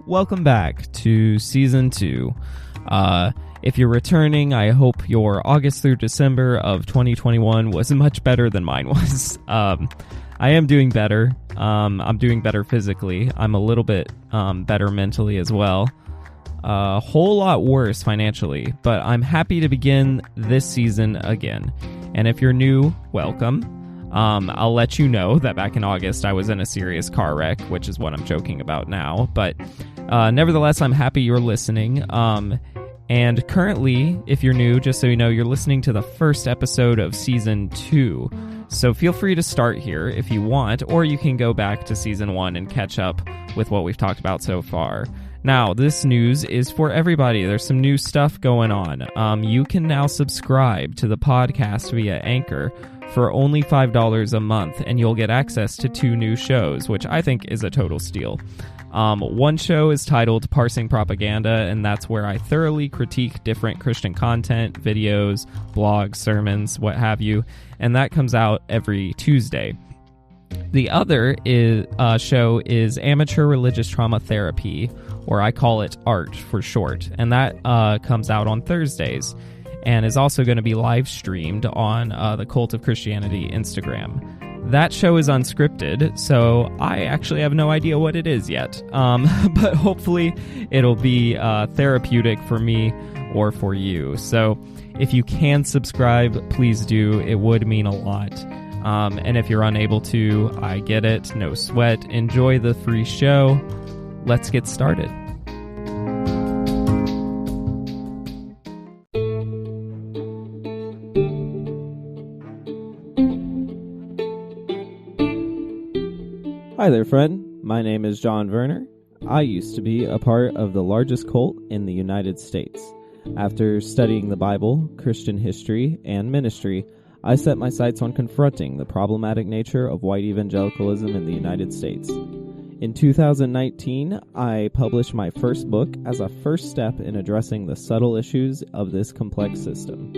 Welcome back to Season 2. If you're returning, I hope your August through December of 2021 was much better than mine was. I am doing better. I'm doing better physically. I'm a little bit better mentally as well. A whole lot worse financially, but I'm happy to begin this season again. And if you're new, welcome. I'll let you know that back in August I was in a serious car wreck, which is what I'm joking about now. But nevertheless, I'm happy you're listening. And currently, if you're new, just so you know, you're listening to the first episode of Season 2. So feel free to start here if you want, or you can go back to Season 1 and catch up with what we've talked about so far. Now, this news is for everybody. There's some new stuff going on. You can now subscribe to the podcast via Anchor for only $5 a month, and you'll get access to 2 new shows, which I think is a total steal. One show is titled Parsing Propaganda, and that's where I thoroughly critique different Christian content, videos, blogs, sermons, what have you, and that comes out every Tuesday. The other show is Amateur Religious Trauma Therapy, or I call it ART for short, and that comes out on Thursdays, and is also going to be live streamed on the Cult of Christianity Instagram. That show is unscripted, so I actually have no idea what it is yet. But hopefully it'll be therapeutic for me or for you. So if you can subscribe, please do. It would mean a lot. And if you're unable to, I get it. No sweat. Enjoy the free show. Let's get started. Hi there, friend. My name is John Werner. I used to be a part of the largest cult in the United States. After studying the Bible, Christian history, and ministry, I set my sights on confronting the problematic nature of white evangelicalism in the United States. In 2019, I published my first book as a first step in addressing the subtle issues of this complex system.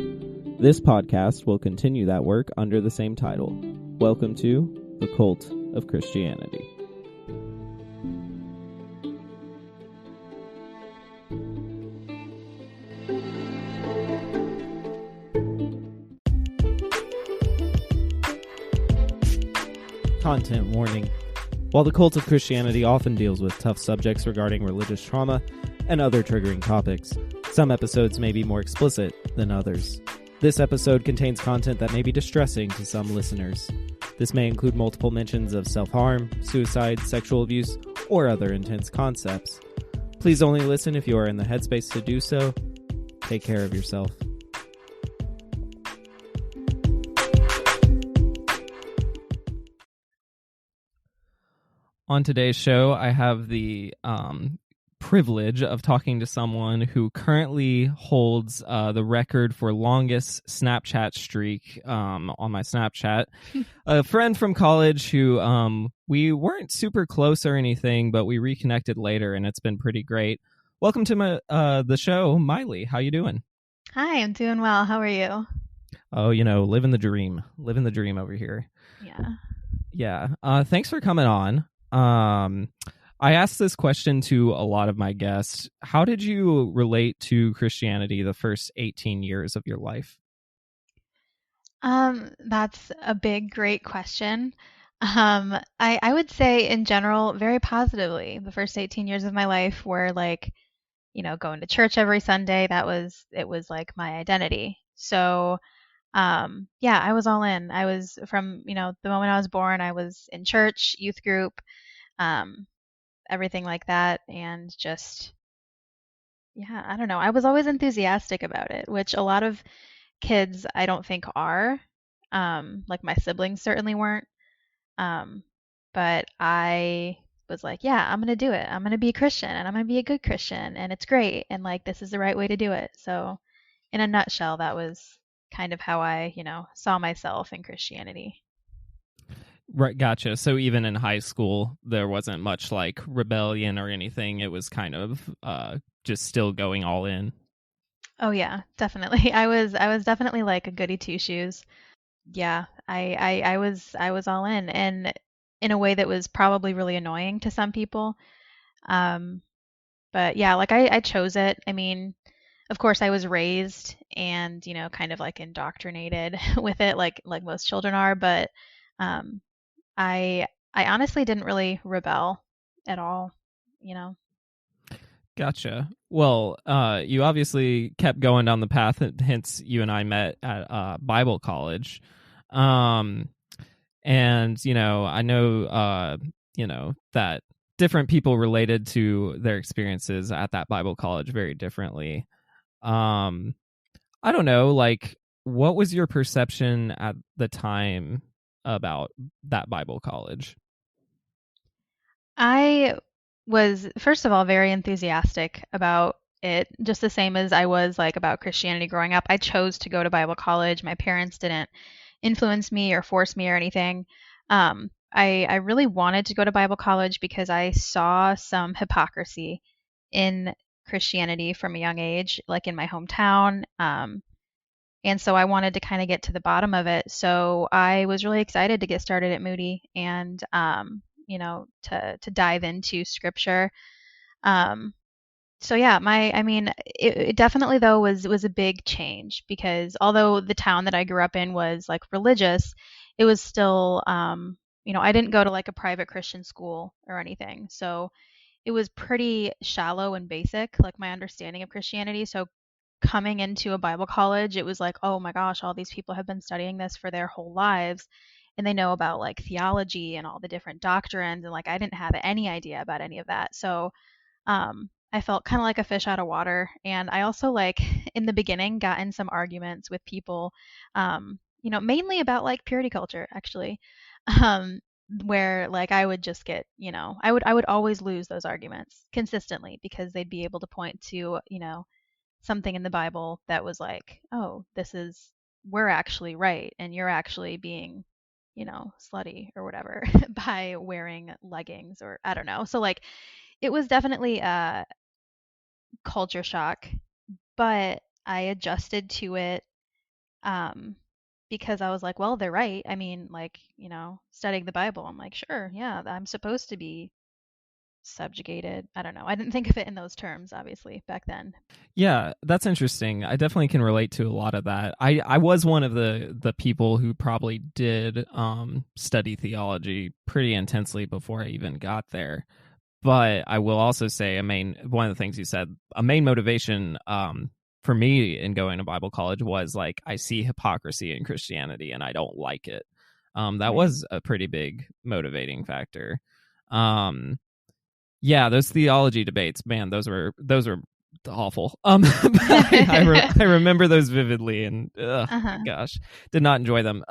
This podcast will continue that work under the same title. Welcome to the Cult of Christianity. Content warning. While the Cult of Christianity often deals with tough subjects regarding religious trauma and other triggering topics, some episodes may be more explicit than others. This episode contains content that may be distressing to some listeners. This may include multiple mentions of self-harm, suicide, sexual abuse, or other intense concepts. Please only listen if you are in the headspace to do so. Take care of yourself. On today's show, I have the privilege of talking to someone who currently holds the record for longest Snapchat streak on my Snapchat. A friend from college who we weren't super close or anything, but we reconnected later, and it's been pretty great. Welcome to the show, Mylee. How you doing? Hi, I'm doing well. How are you? Oh, living the dream. Living the dream over here. Yeah. Thanks for coming on. I asked this question to a lot of my guests. How did you relate to Christianity the first 18 years of your life? That's a big, great question. I would say in general, very positively. The first 18 years of my life were like, going to church every Sunday. It was like my identity. So, I was all in. I was from, the moment I was born, I was in church, youth group, everything like that. And just, I don't know. I was always enthusiastic about it, which a lot of kids I don't think are. Like my siblings certainly weren't. But I was like, I'm going to do it. I'm going to be a Christian and I'm going to be a good Christian and it's great. And like, this is the right way to do it. So in a nutshell, that was kind of how I, saw myself in Christianity. Right, gotcha. So even in high school, there wasn't much like rebellion or anything. It was kind of just still going all in. Oh yeah, definitely. I was definitely like a goody two shoes. Yeah, I was all in, and in a way that was probably really annoying to some people. But yeah, like I chose it. I mean, of course I was raised and, kind of like indoctrinated with it like most children are, but um I I honestly didn't really rebel at all, you know. Gotcha. Well, you obviously kept going down the path, hence you and I met at Bible college. Um, and, I know, that different people related to their experiences at that Bible college very differently. Um, I don't know, like, what was your perception at the time about that Bible college? I was, first of all, very enthusiastic about it, just the same as I was like about Christianity growing up. I chose to go to Bible college. My parents didn't influence me or force me or anything. I really wanted to go to Bible college because I saw some hypocrisy in Christianity from a young age, like in my hometown. And so I wanted to kind of get to the bottom of it. So I was really excited to get started at Moody and, to dive into scripture. Um, so yeah, I mean, it definitely though was a big change because although the town that I grew up in was like religious, it was still, I didn't go to like a private Christian school or anything. So it was pretty shallow and basic, like my understanding of Christianity. So coming into a Bible college, it was like, oh my gosh, all these people have been studying this for their whole lives and they know about like theology and all the different doctrines. And like, I didn't have any idea about any of that. So, I felt kind of like a fish out of water. And I also like in the beginning got in some arguments with people, mainly about like purity culture actually. Um, where like I would just get, I would always lose those arguments consistently because they'd be able to point to, something in the Bible that was like, oh, we're actually right and you're actually being, slutty or whatever by wearing leggings or I don't know. So like it was definitely a culture shock, but I adjusted to it um because I was like, well, they're right. I mean, like, studying the Bible, I'm like, sure, yeah, I'm supposed to be subjugated. I don't know. I didn't think of it in those terms, obviously, back then. Yeah, that's interesting. I definitely can relate to a lot of that. I was one of the people who probably did study theology pretty intensely before I even got there. But I will also say one of the things you said, a main motivation for me in going to Bible college was like I see hypocrisy in Christianity and I don't like it. That Right. was a pretty big motivating factor. Um, yeah, those theology debates, man, those were awful. I remember those vividly, and Uh-huh. gosh, did not enjoy them.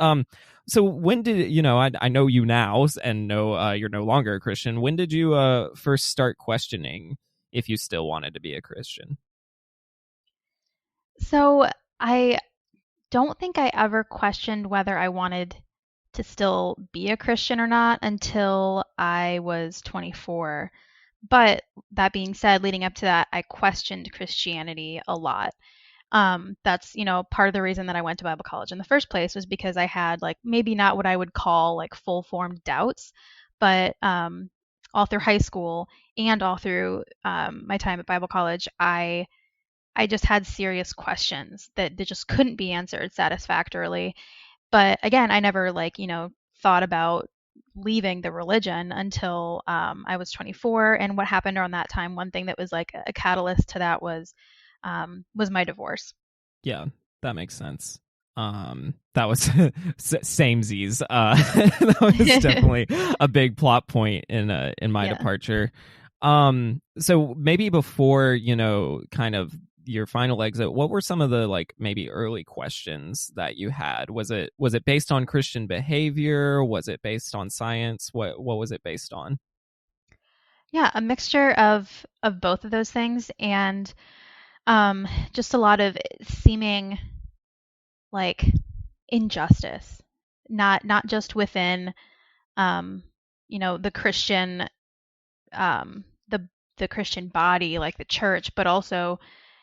So when did I know you now and know you're no longer a Christian. When did you first start questioning if you still wanted to be a Christian? So I don't think I ever questioned whether I wanted to still be a Christian or not until I was 24. But that being said, leading up to that, I questioned Christianity a lot. That's, part of the reason that I went to Bible college in the first place was because I had like maybe not what I would call like full formed doubts, but all through high school and all through my time at Bible college, I just had serious questions that just couldn't be answered satisfactorily. But again, I never like, thought about leaving the religion until I was 24. And what happened around that time, one thing that was like a catalyst to that was my divorce. Yeah, that makes sense. That was samesies. That was definitely a big plot point in my Yeah. departure. So maybe before kind of your final exit, what were some of the like maybe early questions that you had? Was it based on Christian behavior? Was it based on science? What was it based on? Yeah, a mixture of both of those things and just a lot of seeming like injustice. Not just within um, the Christian the Christian body, like the church, but also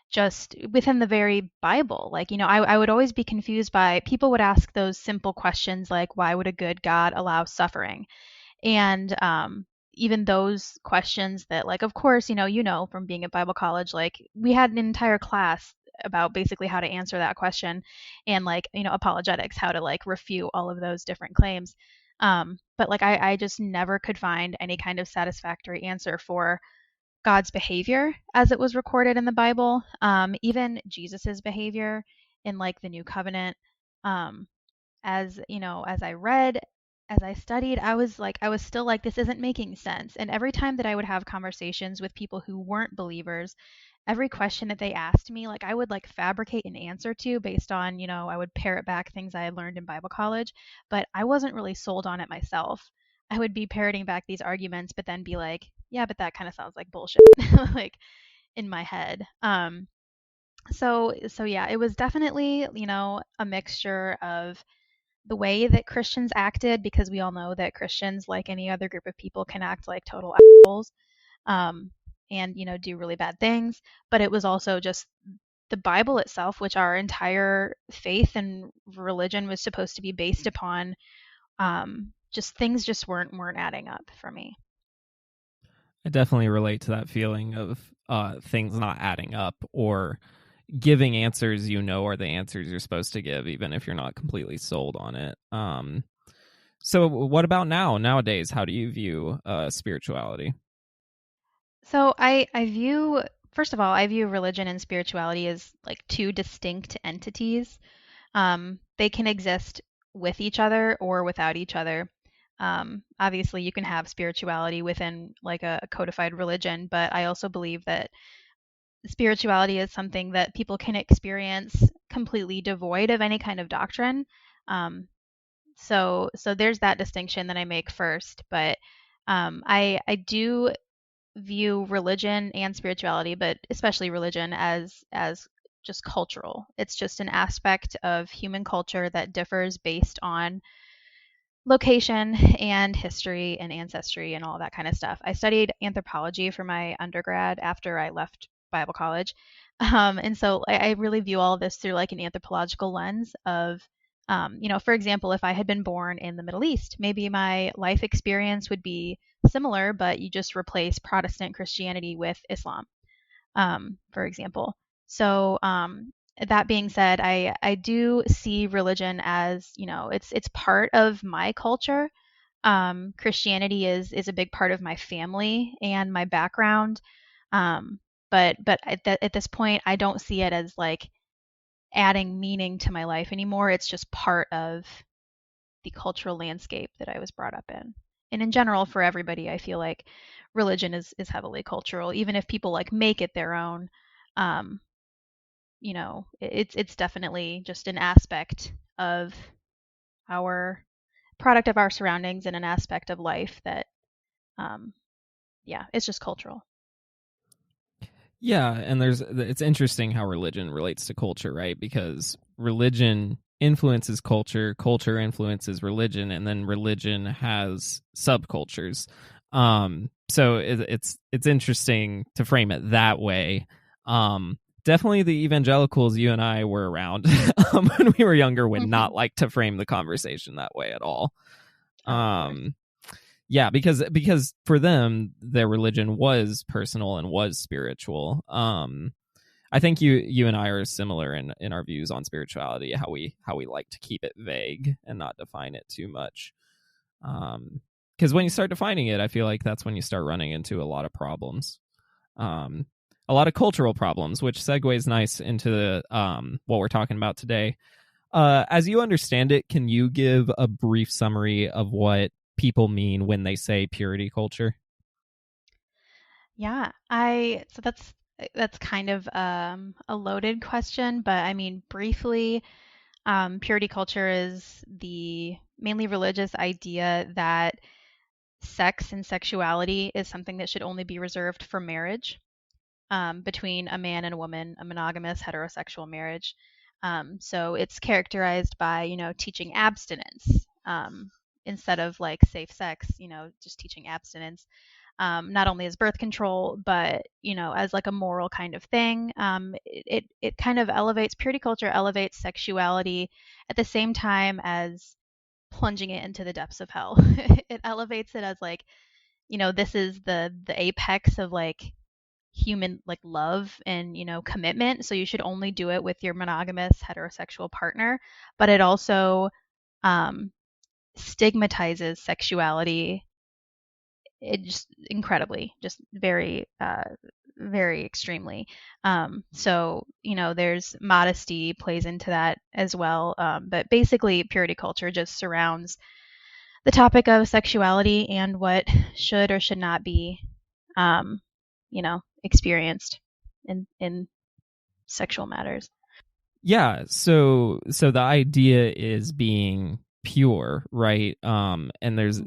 just within the very Bible. Like, I would always be confused by people would ask those simple questions like, why would a good God allow suffering? And even those questions that, like, of course, from being at Bible college, like, we had an entire class about basically how to answer that question, and, like, apologetics, how to, like, refute all of those different claims. But, like, I just never could find any kind of satisfactory answer for God's behavior as it was recorded in the Bible, even Jesus's behavior in, like, the New Covenant. Um, as I read, as I studied, I was still like, this isn't making sense. And every time that I would have conversations with people who weren't believers, every question that they asked me, like, I would, like, fabricate an answer to based on, I would parrot back things I had learned in Bible college, but I wasn't really sold on it myself. I would be parroting back these arguments, but then be like, yeah, but that kind of sounds like bullshit, like, in my head. So yeah, it was definitely, a mixture of the way that Christians acted, because we all know that Christians, like any other group of people, can act like total assholes, um, and, do really bad things. But it was also just the Bible itself, which our entire faith and religion was supposed to be based upon. Just things just weren't adding up for me. I definitely relate to that feeling of things not adding up, or giving answers are the answers you're supposed to give, even if you're not completely sold on it. So what about nowadays? How do you view spirituality? So I view, first of all, I view religion and spirituality as, like, two distinct entities. They can exist with each other or without each other. Obviously, you can have spirituality within, like, a codified religion, but I also believe that spirituality is something that people can experience completely devoid of any kind of doctrine. Um, so there's that distinction that I make first. But I do view religion and spirituality, but especially religion, as just cultural. It's just an aspect of human culture that differs based on location and history and ancestry and all that kind of stuff. I studied anthropology for my undergrad after I left Bible college. And so I really view all of this through, like, an anthropological lens of, for example, if I had been born in the Middle East, maybe my life experience would be similar, but you just replace Protestant Christianity with Islam, for example. So, that being said, I do see religion as, it's part of my culture. Christianity is a big part of my family and my background. Um, but at this point, I don't see it as, like, adding meaning to my life anymore. It's just part of the cultural landscape that I was brought up in. And in general, for everybody, I feel like religion is heavily cultural, even if people, like, make it their own. Um, it's definitely just an aspect of our product of our surroundings, and an aspect of life that, um, yeah, it's just cultural. Yeah, and it's interesting how religion relates to culture, right? Because religion influences culture, culture influences religion, and then religion has subcultures. So it's interesting to frame it that way. Definitely the evangelicals you and I were around when we were younger would Hmm. not like to frame the conversation that way at all. Oh, of course. Um, yeah, because for them their religion was personal and was spiritual. I think you and I are similar in our views on spirituality, how we like to keep it vague and not define it too much. Because when you start defining it, I feel like that's when you start running into a lot of problems, um a lot of cultural problems, which segues nice into what we're talking about today. As you understand it, can you give a brief summary of what people mean when they say purity culture? Yeah, so that's kind of, a loaded question, but I mean, briefly, purity culture is the mainly religious idea that sex and sexuality is something that should only be reserved for marriage, between a man and a woman, a monogamous heterosexual marriage. So it's characterized by, teaching abstinence, instead of, like, safe sex, just teaching abstinence, not only as birth control, but, as, like, a moral kind of thing. It kind of elevates purity culture, elevates sexuality at the same time as plunging it into the depths of hell. It elevates it as, like, this is the apex of like human like love and commitment, so you should only do it with your monogamous heterosexual partner. But it also um stigmatizes sexuality, it just incredibly, just very very extremely. So there's modesty plays into that as well. But basically purity culture just surrounds the topic of sexuality and what should or should not be experienced in sexual matters. Yeah, so the idea is being pure, right? And there's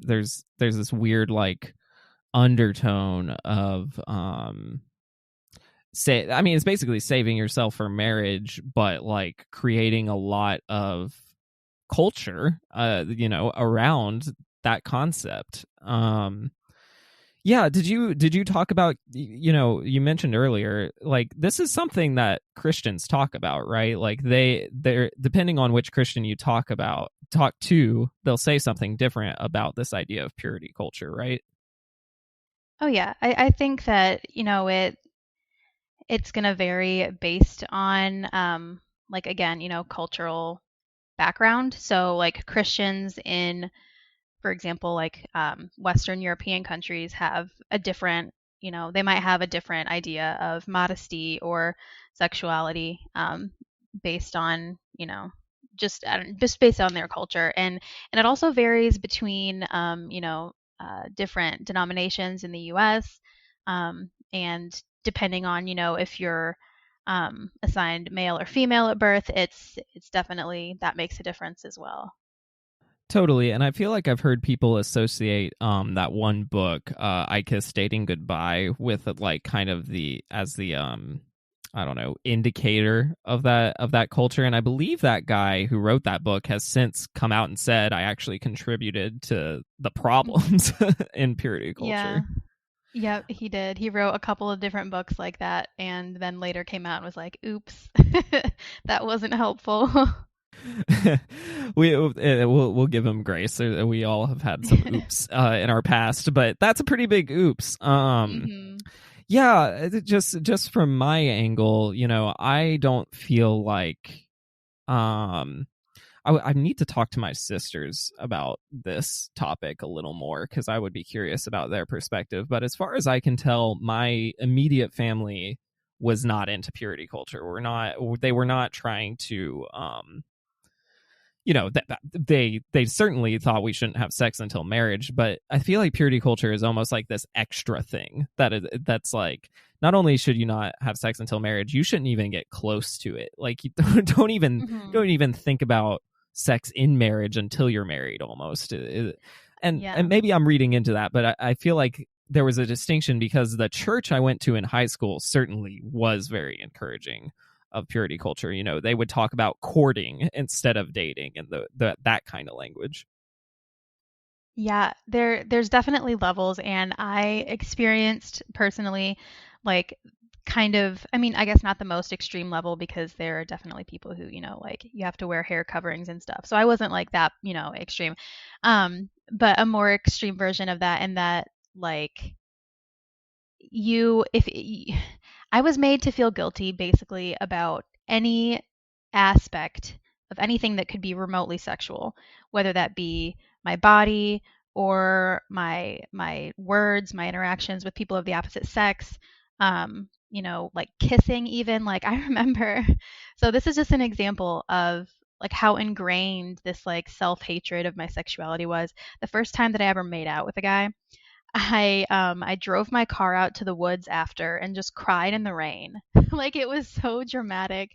this weird like undertone of say, I mean, it's basically saving yourself for marriage, but like creating a lot of culture around that concept. Yeah, did you talk about, you mentioned earlier, like this is something that Christians talk about, right? Like they're depending on which Christian you talk to, they'll say something different about this idea of purity culture, right? Oh yeah, I think that it's going to vary based on like again cultural background. So like Christians in, for example, like Western European countries have a different, they might have a different idea of modesty or sexuality, based on, just based on their culture. And it also varies between, different denominations in the U.S. And depending on, if you're assigned male or female at birth, it's definitely that makes a difference as well. Totally, and I feel like I've heard people associate that one book, I Kiss Dating Goodbye, with like kind of the as the I don't know, indicator of that culture. And I believe that guy who wrote that book has since come out and said I actually contributed to the Mhm. problems in purity Yeah. culture. Yep, he did. He wrote a couple of different books like that and then later came out and was like, "Oops. That wasn't helpful." We'll give him grace. We all have had some oops in our past, but that's a pretty big oops. Mhm. Yeah, just from my angle, I don't feel like um I need to talk to my sisters about this topic a little more because I would be curious about their perspective. But as far as I can tell, my immediate family was not into purity culture. They were not trying to they certainly thought we shouldn't have sex until marriage, but I feel like purity culture is almost like this extra thing that's like, not only should you not have sex until marriage, you shouldn't even get close to it. Like you Mhm. don't even think about sex in marriage until you're married almost. And Yeah. maybe I'm reading into that, but I feel like there was a distinction because the church I went to in high school certainly was very encouraging of purity culture. They would talk about courting instead of dating and that kind of language. Yeah, there's definitely levels, and I experienced personally like kind of, I mean, I guess not the most extreme level because there are definitely people who, like you have to wear hair coverings and stuff. So I wasn't like that, extreme. But a more extreme version of that, and that like you if I was made to feel guilty basically about any aspect of anything that could be remotely sexual, whether that be my body or my words, my interactions with people of the opposite sex, like kissing even. Like I remember, so this is just an example of like how ingrained this like self-hatred of my sexuality was. The first time that I ever made out with a guy, I drove my car out to the woods after and just cried in the rain. Like it was so dramatic,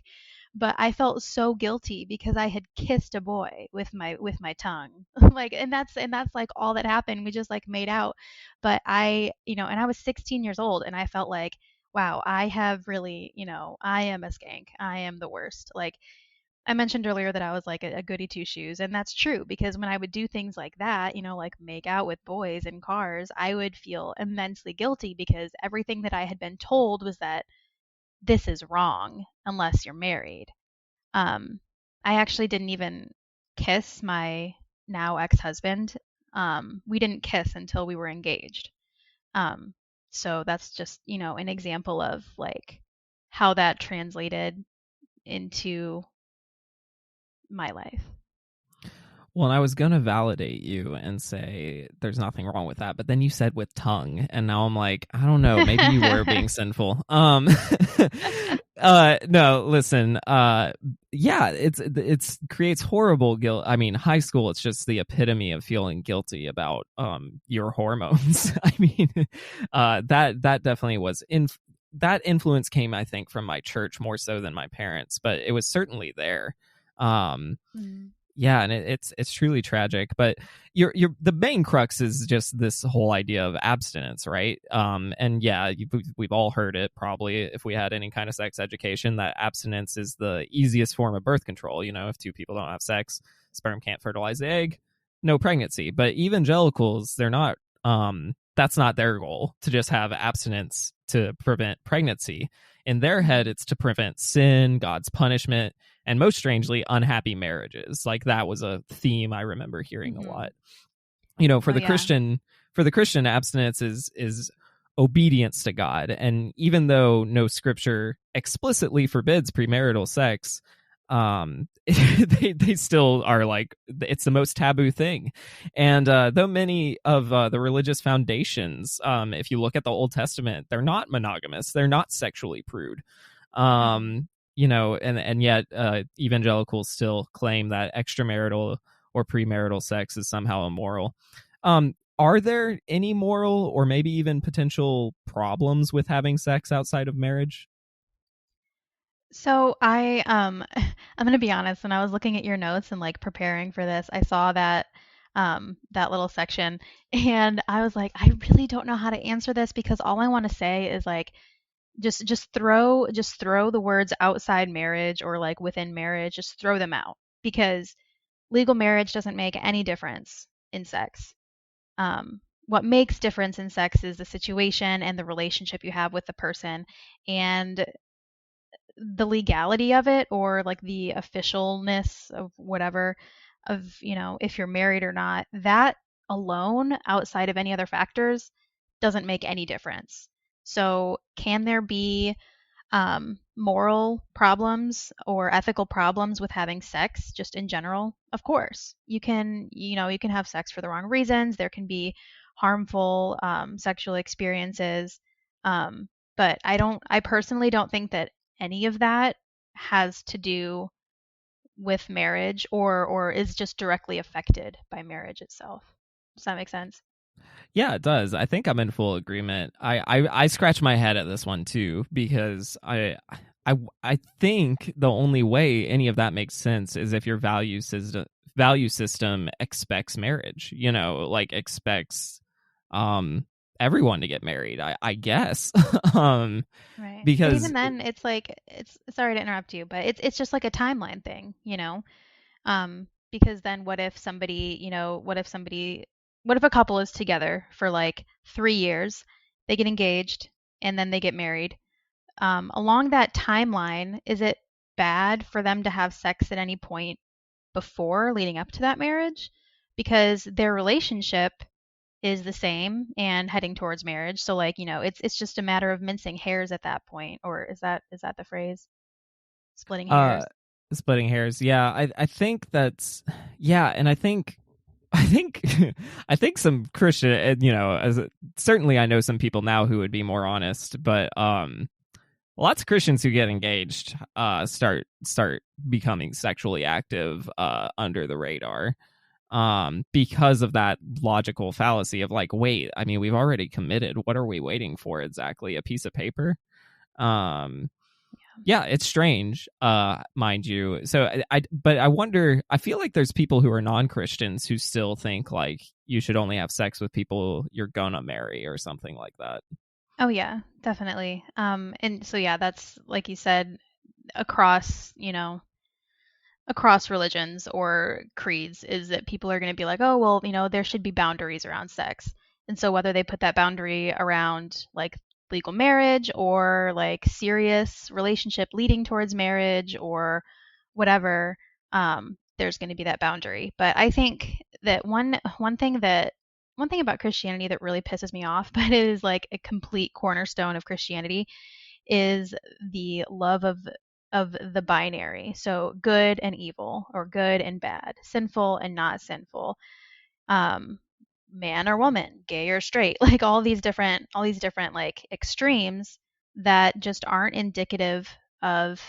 but I felt so guilty because I had kissed a boy with my tongue. Like and that's like all that happened. We just like made out. But and I was 16 years old and I felt like, wow, I have really, I am a skank. I am the worst. Like I mentioned earlier that I was like a goody two shoes, and that's true because when I would do things like that, like make out with boys in cars, I would feel immensely guilty because everything that I had been told was that this is wrong unless you're married. Um, I actually didn't even kiss my now ex husband. We didn't kiss until we were engaged. Um, so that's just, an example of like how that translated into my life. Well, and I was gonna validate you and say there's nothing wrong with that, but then you said with tongue, and now I'm like, I don't know, maybe you were being sinful. No, listen, yeah, it's creates horrible guilt. I mean, high school, it's just the epitome of feeling guilty about your hormones. I mean, that definitely was in that influence came, I think, from my church more so than my parents, but it was certainly there. Um, Mm. yeah, and it's truly tragic, but you're the main crux is just this whole idea of abstinence, right? And yeah, we've all heard it probably if we had any kind of sex education, that abstinence is the easiest form of birth control. If two people don't have sex, sperm can't fertilize the egg, no pregnancy. But evangelicals, they're not that's not their goal, to just have abstinence to prevent pregnancy. In their head, it's to prevent sin, God's punishment, and most strangely, unhappy marriages. Like that was a theme I remember hearing a Mm-hmm. lot. For Oh the yeah. Christian, abstinence is obedience to God. And even though no scripture explicitly forbids premarital sex, they still are like, it's the most taboo thing. And though many of the religious foundations, if you look at the Old Testament, they're not monogamous, they're not sexually prude. Mm-hmm. And yet evangelicals still claim that extramarital or premarital sex is somehow immoral. Are there any moral or maybe even potential problems with having sex outside of marriage? So I'm gonna be honest, when I was looking at your notes and like preparing for this, I saw that little section and I was like, I really don't know how to answer this because all I want to say is like just throw the words outside marriage or like within marriage, just throw them out because legal marriage doesn't make any difference in sex. What makes difference in sex is the situation and the relationship you have with the person, and the legality of it or like the officialness of whatever, of if you're married or not, that alone outside of any other factors doesn't make any difference. So can there be moral problems or ethical problems with having sex just in general? Of course. You can have sex for the wrong reasons. There can be harmful sexual experiences. But I personally don't think that any of that has to do with marriage or is just directly affected by marriage itself. Does that make sense? Yeah, it does. I think I'm in full agreement. I scratch my head at this one too because I think the only way any of that makes sense is if your value system expects marriage. Like expects um everyone to get married. I guess. um Right. But even because then, it's like it's sorry to interrupt you, but it's just like a timeline thing, you know? Because then what if a couple is together for like 3 years, they get engaged, and then they get married? Along that timeline, is it bad for them to have sex at any point before leading up to that marriage? Because their relationship is the same and heading towards marriage. So like, it's just a matter of mincing hairs at that point. Or is that the phrase? Splitting uh hairs. splitting hairs, yeah, I think that's, yeah, and I think I think some Christian, as certainly I know some people now who would be more honest, but lots of Christians who get engaged start becoming sexually active under the radar, because of that logical fallacy of like, wait, I mean, we've already committed, what are we waiting for exactly, a piece of paper? um yeah, it's strange, mind you. So but I wonder, I feel like there's people who are non-Christians who still think like you should only have sex with people you're gonna marry or something like that. Oh yeah, definitely. And so yeah, that's like you said, across, across religions or creeds, is that people are going to be like, oh, well, there should be boundaries around sex. And so whether they put that boundary around like legal marriage or like serious relationship leading towards marriage or whatever, there's going to be that boundary. But I think that one thing that one thing about Christianity that really pisses me off, but it is like a complete cornerstone of Christianity, is the love of the binary. So good and evil, or good and bad, sinful and not sinful, um, man or woman, gay or straight, like all these different like extremes that just aren't indicative of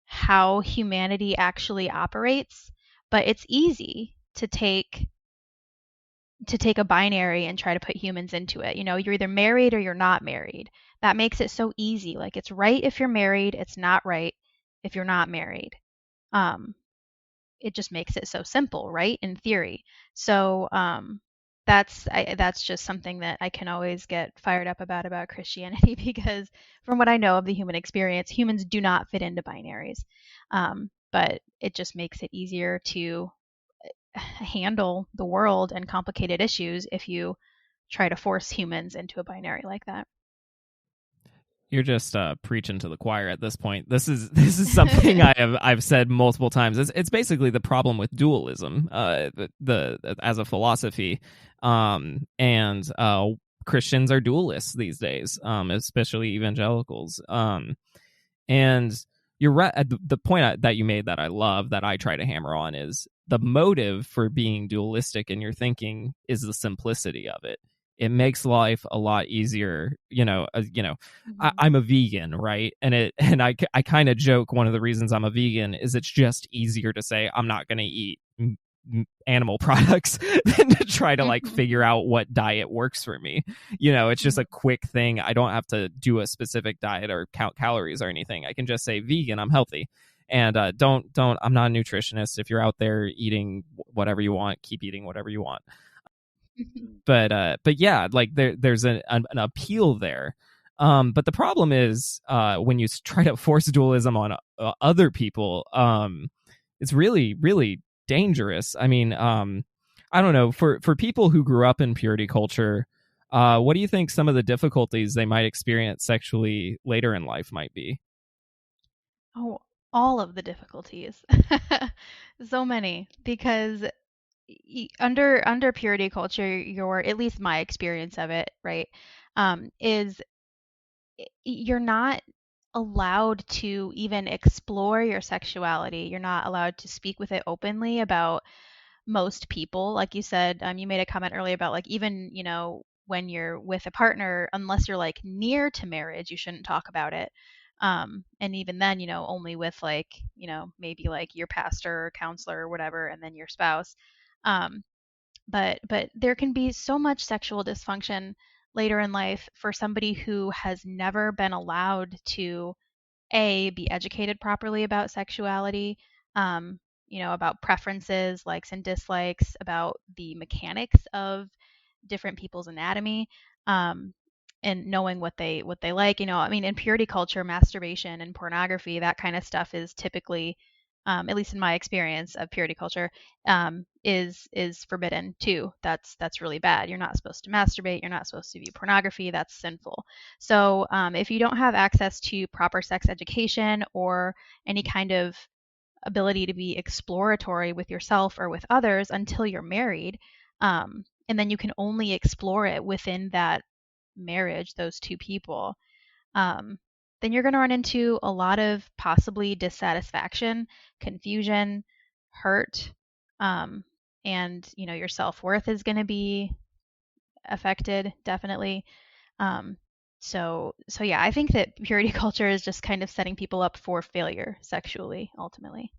how humanity actually operates. But it's easy to take a binary and try to put humans into it. You're either married or you're not married. That makes it so easy. Like, it's right if you're married, it's not right if you're not married. Um, it just makes it so simple, right? In theory. So that's just something that I can always get fired up about Christianity because from what I know of the human experience, humans do not fit into binaries. But it just makes it easier to handle the world and complicated issues if you try to force humans into a binary like that. You're just preaching to the choir at this point. This is something I've said multiple times. It's basically the problem with dualism, the as a philosophy, and Christians are dualists these days, especially evangelicals. And you're right. The point that you made that I love, that I try to hammer on, is the motive for being dualistic in your thinking is the simplicity of it. It makes life a lot easier. Mm-hmm. I'm a vegan, right? And I kind of joke, one of the reasons I'm a vegan is it's just easier to say I'm not going to eat animal products than to try to like figure out what diet works for me. It's just a quick thing. I don't have to do a specific diet or count calories or anything. I can just say vegan, I'm healthy. And don't I'm not a nutritionist. If you're out there eating whatever you want, keep eating whatever you want. But yeah, like there's an appeal there. But the problem is when you try to force dualism on other people, it's really, really dangerous. I mean, I don't know, for people who grew up in purity culture, what do you think some of the difficulties they might experience sexually later in life might be? Oh, all of the difficulties. So many, because under purity culture, your at least my experience of it, right, is you're not allowed to even explore your sexuality. You're not allowed to speak with it openly about most people. Like you said, you made a comment earlier about like even, when you're with a partner, unless you're like near to marriage, you shouldn't talk about it. And even then, only with like, maybe like your pastor or counselor or whatever, and then your spouse. Um, but there can be so much sexual dysfunction later in life for somebody who has never been allowed to be educated properly about sexuality, about preferences, likes and dislikes, about the mechanics of different people's anatomy, um, and knowing what they like. I mean, in purity culture, masturbation and pornography, that kind of stuff is typically, at least in my experience of purity culture, is forbidden too. That's really bad. You're not supposed to masturbate. You're not supposed to view pornography. That's sinful. So if you don't have access to proper sex education or any kind of ability to be exploratory with yourself or with others until you're married, and then you can only explore it within that marriage, those two people, um, then you're going to run into a lot of possibly dissatisfaction, confusion, hurt, um, and your self-worth is going to be affected, definitely. Um, so yeah, I think that purity culture is just kind of setting people up for failure sexually, ultimately.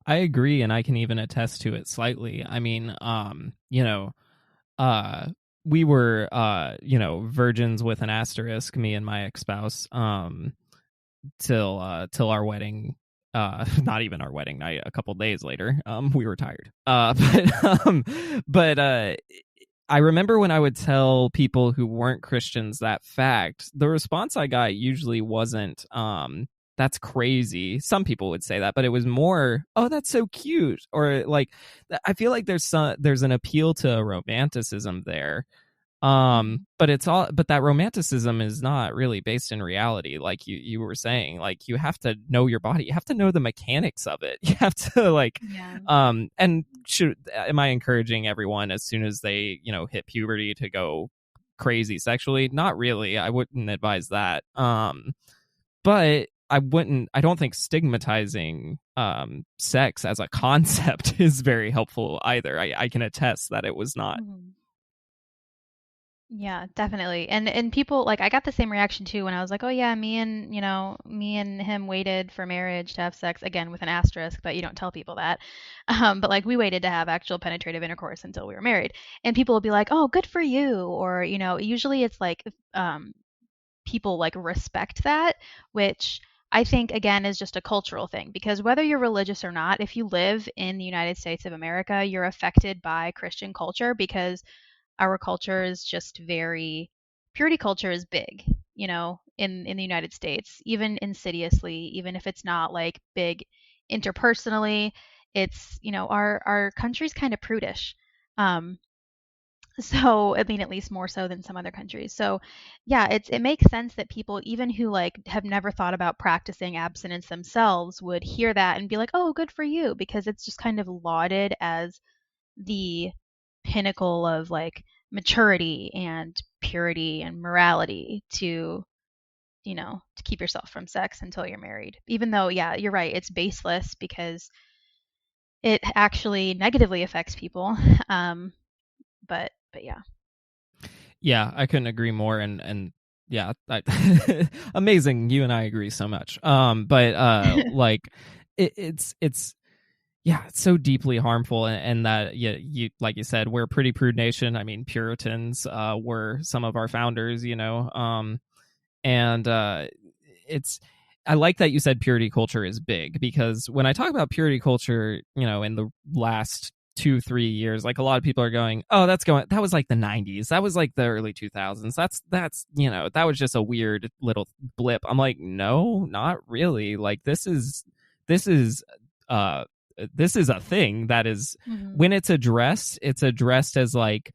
I agree, and I can even attest to it slightly. I mean, uh we were virgins with an asterisk, me and my ex-spouse, till our wedding, not even our wedding night, a couple days later. We were tired, but I remember when I would tell people who weren't Christians that fact, the response I got usually wasn't that's crazy. Some people would say that, but it was more, oh, that's so cute, or like, I feel like there's an appeal to romanticism there, Mhm. But it's all, but that romanticism is not really based in reality. Like you were saying, like you have to know your body. You have to know the mechanics of it. You have to like, Yeah. and should, am I encouraging everyone as soon as they, hit puberty to go crazy sexually? Not really. I wouldn't advise that. But I don't think stigmatizing sex as a concept is very helpful either. I can attest that it was not. Mhm. Yeah, definitely. And people like I got the same reaction too when I was like, "Oh yeah, me and him waited for marriage to have sex again with an asterisk, but you don't tell people that." But like we waited to have actual penetrative intercourse until we were married. And people will be like, "Oh, good for you." Or, usually it's like people like respect that, which I think again is just a cultural thing because whether you're religious or not, if you live in the United States of America, you're affected by Christian culture because our culture is just very purity culture is big, in the United States, even insidiously, even if it's not like big interpersonally, it's, our country's kind of prudish. Um, so, I mean, at least more so than some other countries. So, yeah, it makes sense that people, even who like have never thought about practicing abstinence themselves, would hear that and be like, "Oh, good for you," because it's just kind of lauded as the pinnacle of like maturity and purity and morality to keep yourself from sex until you're married. Even though, yeah, you're right, it's baseless because it actually negatively affects people. Um, but yeah. Yeah, I couldn't agree more. And yeah, amazing. You and I agree so much. But like it's yeah, it's so deeply harmful, and that you like you said, we're a pretty prude nation. I mean, Puritans were some of our founders, and it's I like that you said purity culture is big because when I talk about purity culture, in the last 2 3 years, like a lot of people are going, oh, that was like the 90s, that was like the early 2000s, that's that was just a weird little blip. I'm like, no, not really. Like this is uh this is a thing that is, Hmm. when it's addressed as like,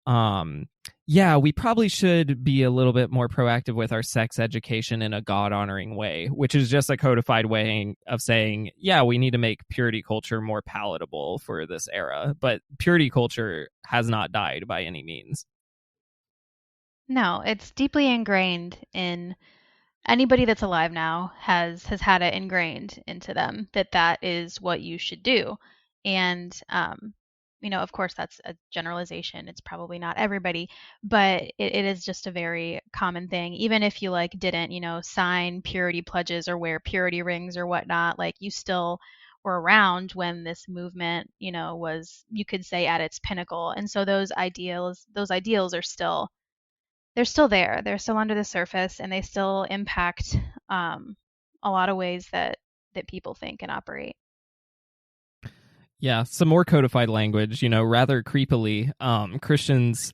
um yeah, we probably should be a little bit more proactive with our sex education in a god honoring way, which is just a codified way of saying, yeah, we need to make purity culture more palatable for this era, but purity culture has not died by any means. No, it's deeply ingrained in anybody that's alive now has had it ingrained into them that that is what you should do. And of course that's a generalization. It's probably not everybody, but it is just a very common thing. Even if you like didn't, sign purity pledges or wear purity rings or whatnot, like you still were around when this movement, was, you could say, at its pinnacle. And so those ideals are still, they're still there. They're still under the surface, and they still impact a lot of ways that people think and operate. Yeah, some more codified language, rather creepily. Christians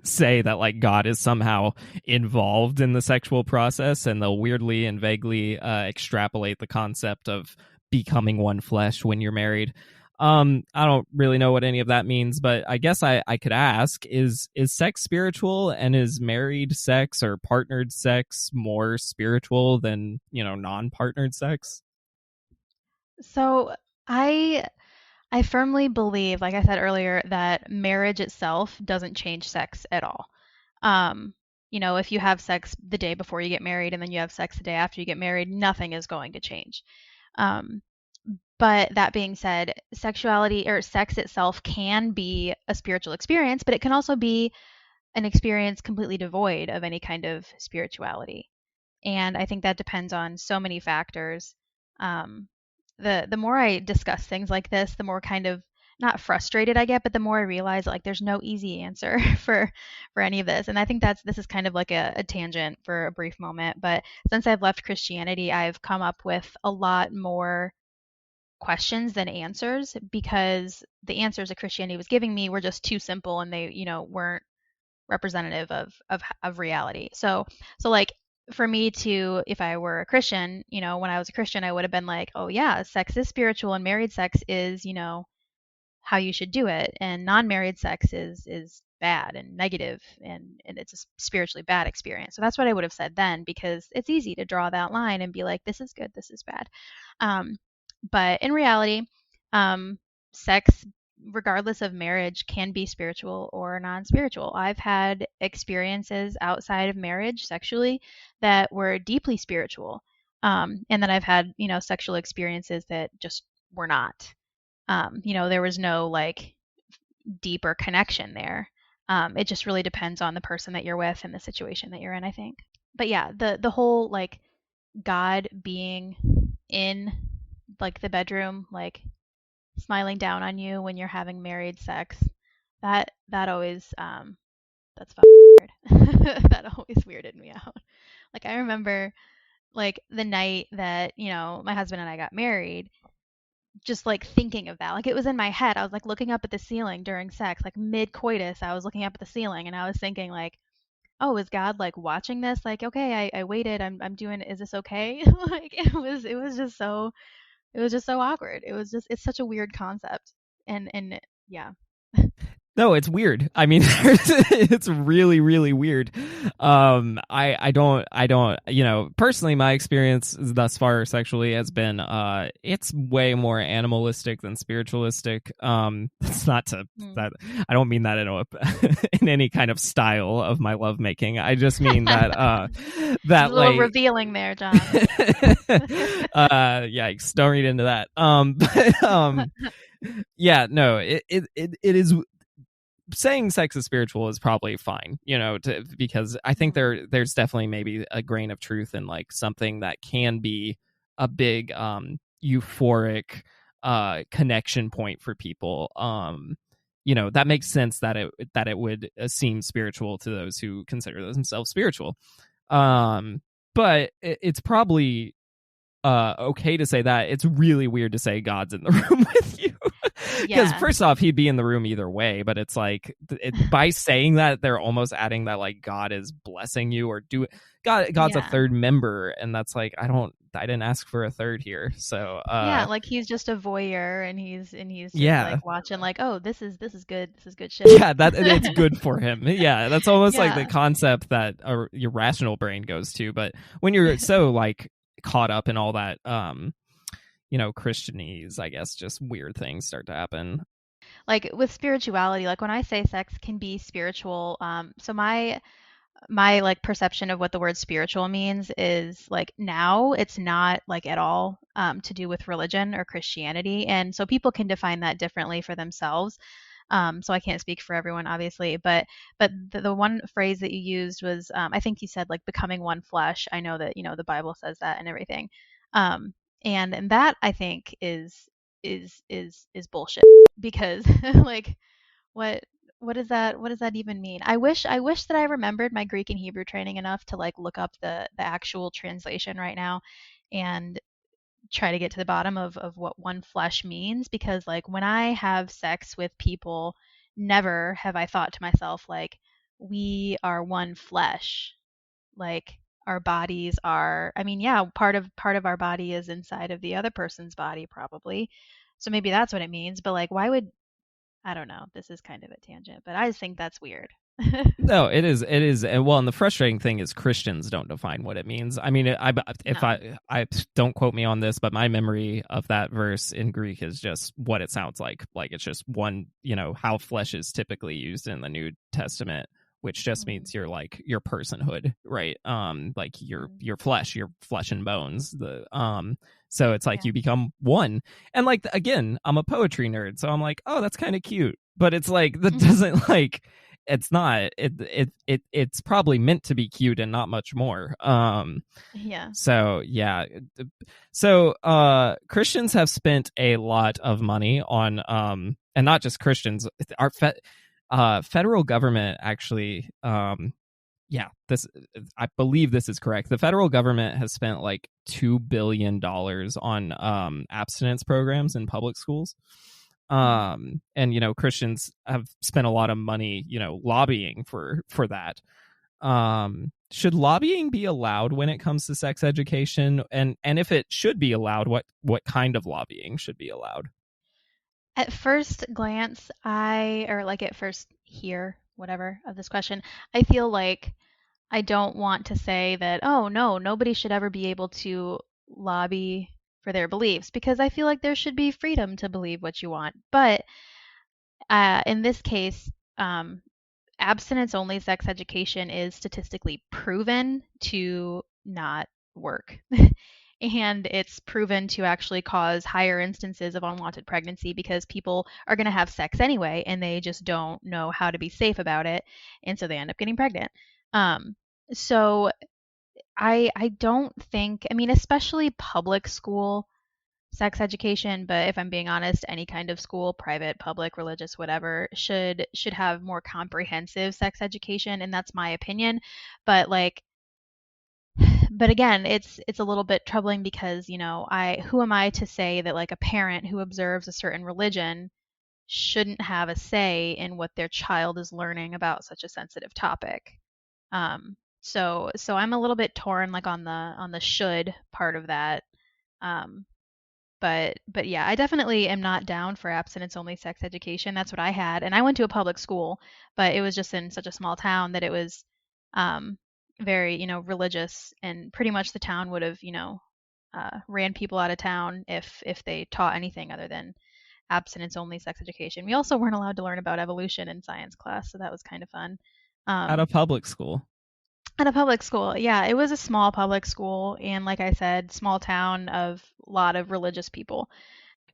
say that like God is somehow involved in the sexual process, and they'll weirdly and vaguely extrapolate the concept of becoming one flesh when you're married. I don't really know what any of that means, but I guess I could ask, is sex spiritual, and is married sex or partnered sex more spiritual than, non-partnered sex? So I I firmly believe, like I said earlier, that marriage itself doesn't change sex at all. Um, if you have sex the day before you get married and then you have sex the day after you get married, nothing is going to change. Um, but that being said, sexuality or sex itself can be a spiritual experience, but it can also be an experience completely devoid of any kind of spirituality. And I think that depends on so many factors. Um, the more I discuss things like this, the more kind of not frustrated I get, but the more I realize like there's no easy answer for any of this. And I think this is kind of like a tangent for a brief moment. But since I've left Christianity, I've come up with a lot more questions than answers because the answers that Christianity was giving me were just too simple and they, weren't representative of reality. So like for me to, if I were a Christian, when I was a Christian, I would have been like, oh yeah, sex is spiritual and married sex is, how you should do it, and non-married sex is bad and negative, and it's a spiritually bad experience. So that's what I would have said then, because it's easy to draw that line and be like, this is good, this is bad. um, but in reality, sex, regardless of marriage, can be spiritual or non-spiritual. I've had experiences outside of marriage sexually that were deeply spiritual, and then I've had, sexual experiences that just were not. There was no like deeper connection there. It just really depends on the person that you're with and the situation that you're in, I think. But yeah, the whole like God being in like the bedroom, like smiling down on you when you're having married sex, that always that's weird. That always weirded me out. Like I remember like the night that, my husband and I got married, just like thinking of that. Like it was in my head. I was like looking up at the ceiling during sex, like mid coitus. I was looking up at the ceiling and I was thinking like, oh, is God like watching this? Like, okay, I waited. I'm doing. Is this okay? Like it was just so awkward. It's such a weird concept. And yeah. No, it's weird. I mean, it's really, really weird. I don't, personally, my experience thus far sexually has been, it's way more animalistic than spiritualistic. It's not to that. I don't mean that in in any kind of style of my lovemaking. I just mean that, that a little like revealing there, John. Yikes! Don't read into that. But yeah, no, it is. Saying sex is spiritual is probably fine, because I think there's definitely maybe a grain of truth in like something that can be a big euphoric connection point for people. That makes sense that it would seem spiritual to those who consider themselves spiritual. But it's probably okay to say that. It's really weird to say God's in the room with you. Because first off, he'd be in the room either way, but it's like by saying that, they're almost adding that like God is blessing you or God's a third member, and that's like I didn't ask for a third here. So like he's just a voyeur, and he's just like watching like, oh, this is good, this is good shit. Yeah, that it's good for him. Yeah, that's almost like the concept that your rational brain goes to, but when you're so like caught up in all that Christianese, I guess, just weird things start to happen. Like with spirituality, like when I say sex can be spiritual, so my like perception of what the word spiritual means is like now it's not like at all to do with religion or Christianity, and so people can define that differently for themselves. So I can't speak for everyone, obviously, but the one phrase that you used was, I think you said like becoming one flesh. I know that the Bible says that and everything, and that I think is bullshit, because like what does that even mean? I wish that I remembered my Greek and Hebrew training enough to like look up the actual translation right now and try to get to the bottom of what one flesh means, because like when I have sex with people, never have I thought to myself like we are one flesh. Like our bodies are, I mean, yeah, part of our body is inside of the other person's body probably. So maybe that's what it means, but like why would, I don't know. This is kind of a tangent, but I just think that's weird. No, it is. And well, and the frustrating thing is Christians don't define what it means. I mean, I don't quote me on this, but my memory of that verse in Greek is just what it sounds like. Like it's just one, how flesh is typically used in the New Testament, which just means your personhood, right? Like your flesh and bones. So it's like you become one. And like again, I'm a poetry nerd, so I'm like, oh, that's kind of cute. But it's like that doesn't like. It's not. It's probably meant to be cute and not much more. So yeah. So Christians have spent a lot of money on and not just Christians. Our federal government actually this, I believe this is correct. The federal government has spent like $2 billion on abstinence programs in public schools. And Christians have spent a lot of money lobbying for that. Should lobbying be allowed when it comes to sex education, and if it should be allowed, what kind of lobbying should be allowed? At first glance, or like at first hear, whatever, of this question, I feel like I don't want to say that, oh no, nobody should ever be able to lobby for their beliefs because I feel like there should be freedom to believe what you want. But in this case, um, abstinence only sex education is statistically proven to not work. And it's proven to actually cause higher instances of unwanted pregnancy because people are going to have sex anyway and they just don't know how to be safe about it. And so they end up getting pregnant. Um, so I don't think, I mean, especially public school sex education, but if I'm being honest, any kind of school, private, public, religious, whatever, should have more comprehensive sex education, and that's my opinion. But like, but again, it's a little bit troubling because, I who am I to say that like a parent who observes a certain religion shouldn't have a say in what their child is learning about such a sensitive topic. So I'm a little bit torn like on the should part of that. Um, but yeah, I definitely am not down for abstinence only sex education. That's what I had, and I went to a public school, but it was just in such a small town that it was um, very religious, and pretty much the town would have ran people out of town if they taught anything other than abstinence only sex education. We also weren't allowed to learn about evolution in science class, so that was kind of fun. At a Um, public school. at a public school, yeah, it was a small public school, and like I said, small town of a lot of religious people.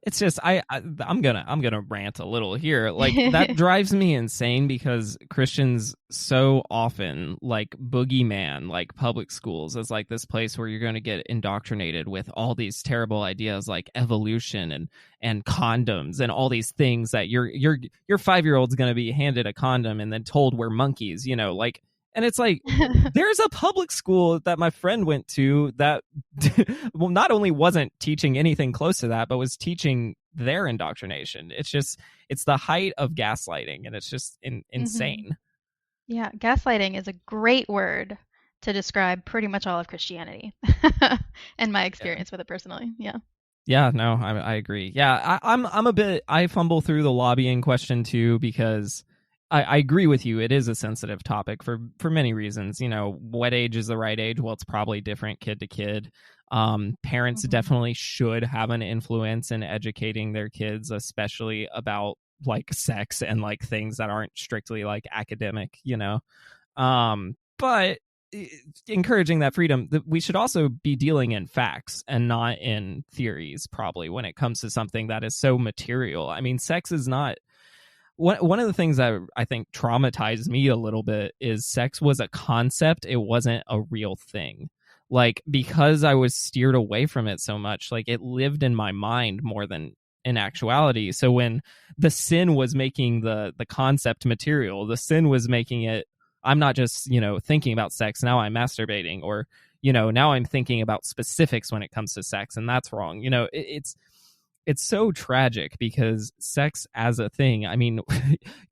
It's just I'm gonna rant a little here. Like that drives me insane because Christians so often like boogeyman like public schools as like this place where you're gonna get indoctrinated with all these terrible ideas like evolution and condoms and all these things that your 5-year-old's gonna be handed a condom and then told we're monkeys, like, and it's like there's a public school that my friend went to that well not only wasn't teaching anything close to that but was teaching their indoctrination. It's the height of gaslighting, and it's just hmm insane. Yeah, gaslighting is a great word to describe pretty much all of Christianity and my Yeah. experience with it personally. Yeah. Yeah, no, I agree. Yeah, I'm a bit, I fumble through the lobbying question too because I agree with you. It is a sensitive topic for many reasons. What age is the right age? Well, it's probably different kid to kid. Parents hmm definitely should have an influence in educating their kids, especially about like sex and like things that aren't strictly like academic. But encouraging that freedom, we should also be dealing in facts and not in theories, probably, when it comes to something that is so material. I mean, sex is not one of the things that I think traumatized me a little bit is sex was a concept, it wasn't a real thing. Like, because I was steered away from it so much, like it lived in my mind more than in actuality. So when the sin was making the concept material, the sin was making it, I'm not just, thinking about sex, now I'm masturbating, or now I'm thinking about specifics when it comes to sex, and that's wrong. It's so tragic because sex as a thing, I mean,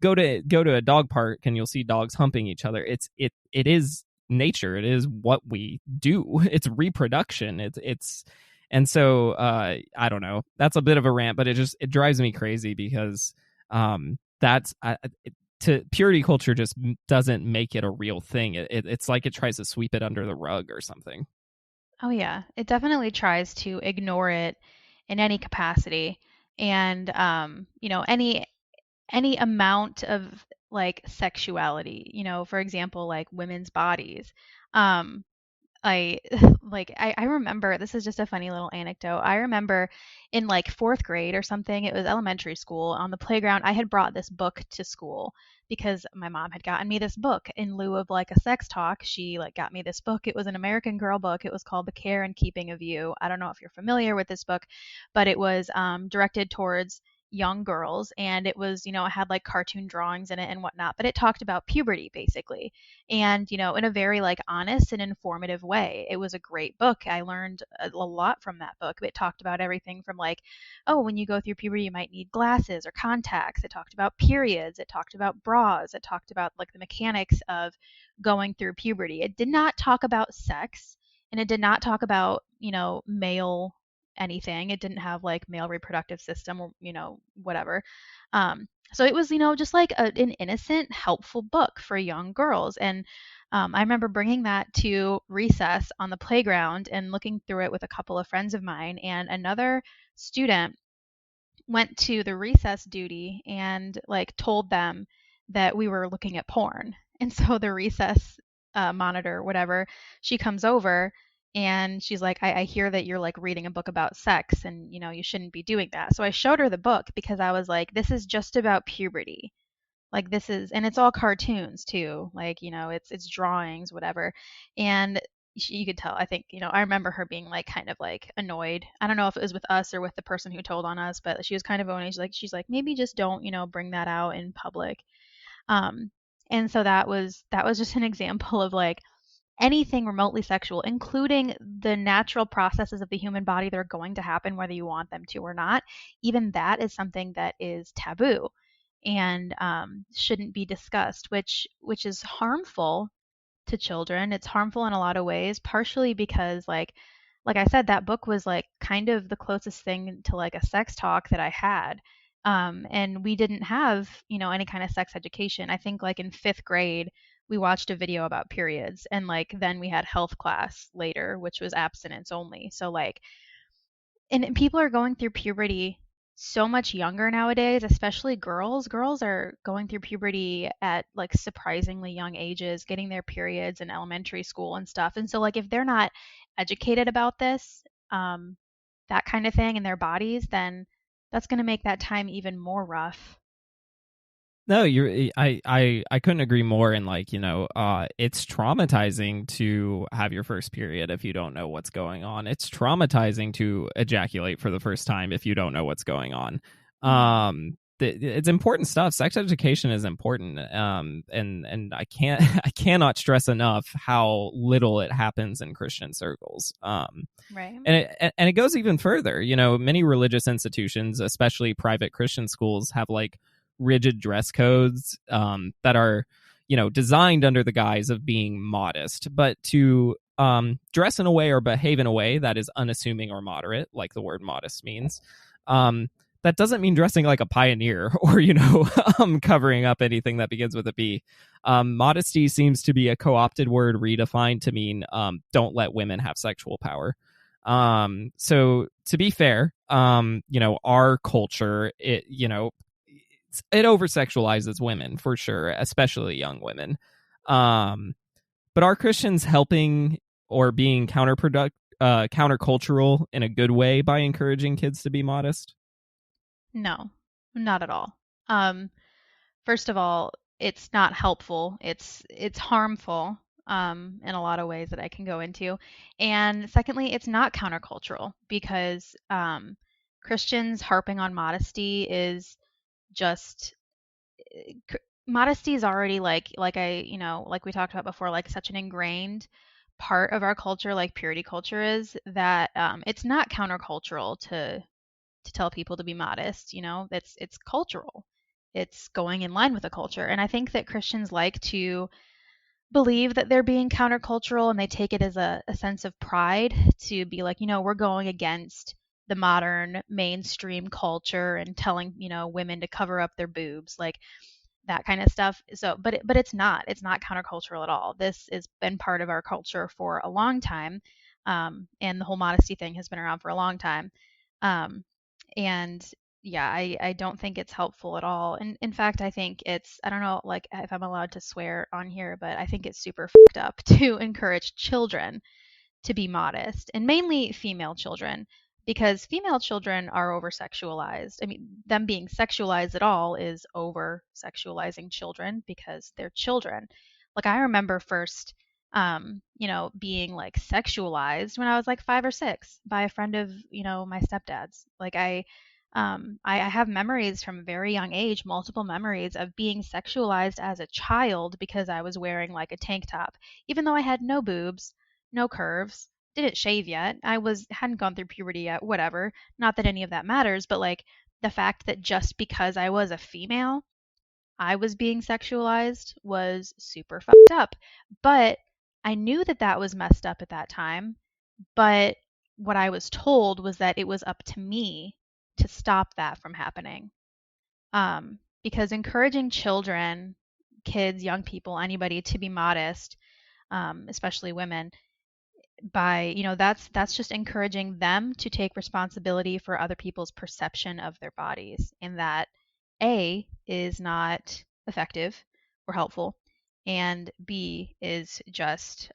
go to a dog park and you'll see dogs humping each other. It is nature, it is what we do, it's reproduction, it's and so I don't know, that's a bit of a rant, but it drives me crazy because that's to purity culture just doesn't make it a real thing. It's like it tries to sweep it under the rug or something. Oh yeah, it definitely tries to ignore it in any capacity, and any amount of like sexuality, for example, like women's bodies. Um, I I remember, this is just a funny little anecdote. I remember in like fourth grade or something, it was elementary school, on the playground, I had brought this book to school because my mom had gotten me this book in lieu of like a sex talk. She like got me this book. It was an American Girl book. It was called The Care and Keeping of You. I don't know if you're familiar with this book, but it was directed towards young girls, and it was, it had like cartoon drawings in it and whatnot, but it talked about puberty basically, and in a very like honest and informative way. It was a great book. I learned a lot from that book. It talked about everything from like, oh, when you go through puberty you might need glasses or contacts. It talked about periods, it talked about bras, it talked about like the mechanics of going through puberty. It did not talk about sex, and it did not talk about male anything. It didn't have like male reproductive system or, whatever. So it was, just like an innocent, helpful book for young girls. And I remember bringing that to recess on the playground and looking through it with a couple of friends of mine. And another student went to the recess duty and like told them that we were looking at porn. And so the recess monitor, whatever, she comes over and she's like, I hear that you're like reading a book about sex and you shouldn't be doing that. So I showed her the book because I was like, this is just about puberty. Like this is, and it's all cartoons too. Like, it's drawings, whatever. And you could tell, I think, I remember her being like kind of like annoyed. I don't know if it was with us or with the person who told on us, but she was kind of annoyed. She's like, maybe just don't, bring that out in public. Um, and so that was just an example of like anything remotely sexual, including the natural processes of the human body that are going to happen whether you want them to or not, even that is something that is taboo and shouldn't be discussed, which is harmful to children. It's harmful in a lot of ways, partially because like I said, that book was like kind of the closest thing to like a sex talk that I had. And we didn't have, any kind of sex education. I think like in fifth grade, we watched a video about periods, and like then we had health class later, which was abstinence only. So like, and people are going through puberty so much younger nowadays, especially girls. Girls are going through puberty at like surprisingly young ages, getting their periods in elementary school and stuff. And so like if they're not educated about this, um, that kind of thing in their bodies, then that's going to make that time even more rough. No, I couldn't agree more. And like, it's traumatizing to have your first period if you don't know what's going on. It's traumatizing to ejaculate for the first time if you don't know what's going on. Mhm. It's important stuff. Sex education is important. And I can't I cannot stress enough how little it happens in Christian circles. Right. And it goes even further. Many religious institutions, especially private Christian schools, have like rigid dress codes that are designed under the guise of being modest, but to dress in a way or behave in a way that is unassuming or moderate, like the word modest means. That doesn't mean dressing like a pioneer or covering up anything that begins with a B. Modesty seems to be a co-opted word redefined to mean don't let women have sexual power. So to be fair, our culture, it over sexualizes women for sure, especially young women. But are Christians helping or being countercultural in a good way by encouraging kids to be modest? No, not at all. Um, First of all, it's not helpful. It's harmful in a lot of ways that I can go into. And secondly, it's not countercultural because Christians harping on modesty is just modesty is already like we talked about before, like such an ingrained part of our culture, like purity culture is, that it's not countercultural to tell people to be modest. It's cultural. It's going in line with the culture. And I think that Christians like to believe that they're being countercultural, and they take it as a sense of pride to be like, we're going against the modern mainstream culture and telling, women to cover up their boobs, like that kind of stuff. So, but it's not countercultural at all. This has been part of our culture for a long time. And the whole modesty thing has been around for a long time. Um, and yeah, I don't think it's helpful at all. And in fact, I think I don't know, like if I'm allowed to swear on here, but I think it's super fucked up to encourage children to be modest, and mainly female children, because female children are over sexualized. I mean, them being sexualized at all is over sexualizing children because they're children. Like I remember first being like sexualized when I was like 5 or 6 by a friend of, my stepdad's. Like I have memories from a very young age, multiple memories of being sexualized as a child because I was wearing like a tank top, even though I had no boobs, no curves, didn't shave yet. I hadn't gone through puberty yet, whatever. Not that any of that matters, but like the fact that just because I was a female, I was being sexualized was super fucked up. But I knew that that was messed up at that time, but what I was told was that it was up to me to stop that from happening. Because encouraging children, kids, young people, anybody to be modest, especially women, by that's just encouraging them to take responsibility for other people's perception of their bodies, and that A is not effective or helpful, and B is just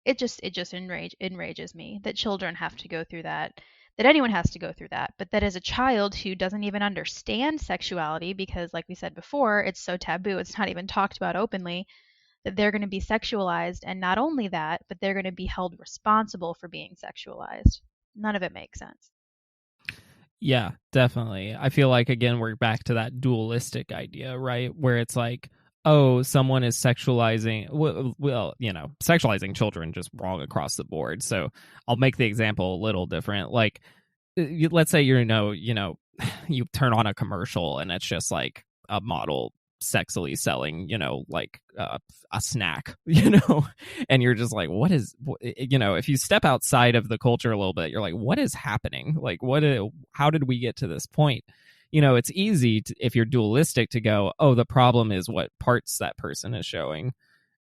it just enrages me that children have to go through that, that anyone has to go through that, but that as a child who doesn't even understand sexuality, because like we said before, it's so taboo, it's not even talked about openly, that they're going to be sexualized, and not only that, but they're going to be held responsible for being sexualized. None of it makes sense. Yeah, definitely. I feel like, again, we're back to that dualistic idea, right? Where it's like, oh, someone is sexualizing, well, sexualizing children just wrong across the board. So I'll make the example a little different. Like, let's say you turn on a commercial and it's just like a model sexily selling, like a snack, and you're just like, if you step outside of the culture a little bit, you're like, what is happening? Like, how did we get to this point? It's easy if you're dualistic to go, oh, the problem is what parts that person is showing.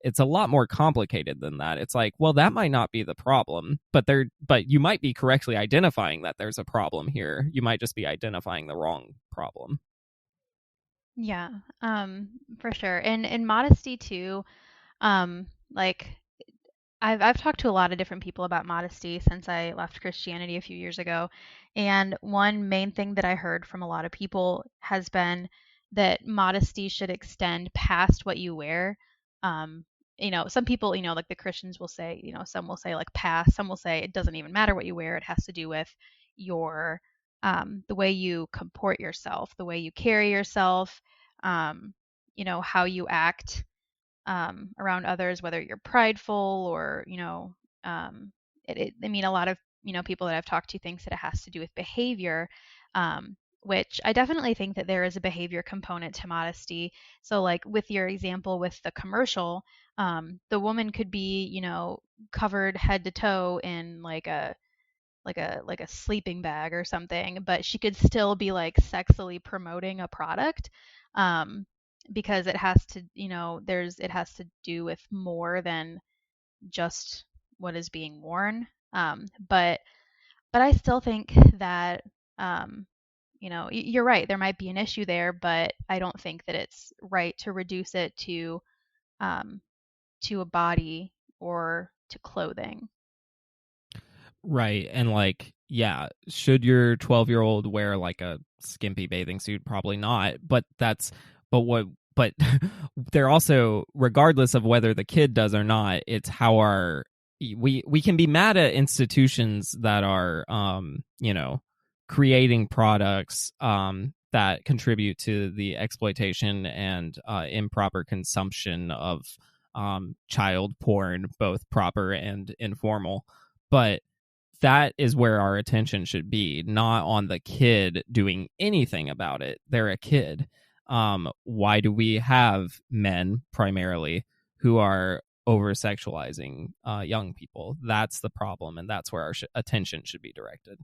It's a lot more complicated than that. It's like, well, that might not be the problem, but you might be correctly identifying that there's a problem here. You might just be identifying the wrong problem. Yeah, for sure. And modesty too. Like I've talked to a lot of different people about modesty since I left Christianity a few years ago, and one main thing that I heard from a lot of people has been that modesty should extend past what you wear. Um, some people, like the Christians will say, some will say like past, some will say it doesn't even matter what you wear, it has to do with your the way you comport yourself, the way you carry yourself, how you act around others, whether you're prideful or, I mean, a lot of, people that I've talked to thinks that it has to do with behavior, which I definitely think that there is a behavior component to modesty. So, like with your example with the commercial, the woman could be, covered head to toe in like a sleeping bag or something, but she could still be like sexily promoting a product, um, because it has to, it has to do with more than just what is being worn. But I still think that, you're right. There might be an issue there, but I don't think that it's right to reduce it um, to a body or to clothing. Right. And like, yeah, should your 12-year-old wear like a skimpy bathing suit? Probably not. But they're also, regardless of whether the kid does or not, it's how we can be mad at institutions that are, creating products, that contribute to the exploitation and improper consumption of child porn, both proper and informal. But that is where our attention should be, not on the kid doing anything about it. They're a kid. Why do we have men primarily who are over sexualizing young people? That's the problem, and that's where our attention should be directed.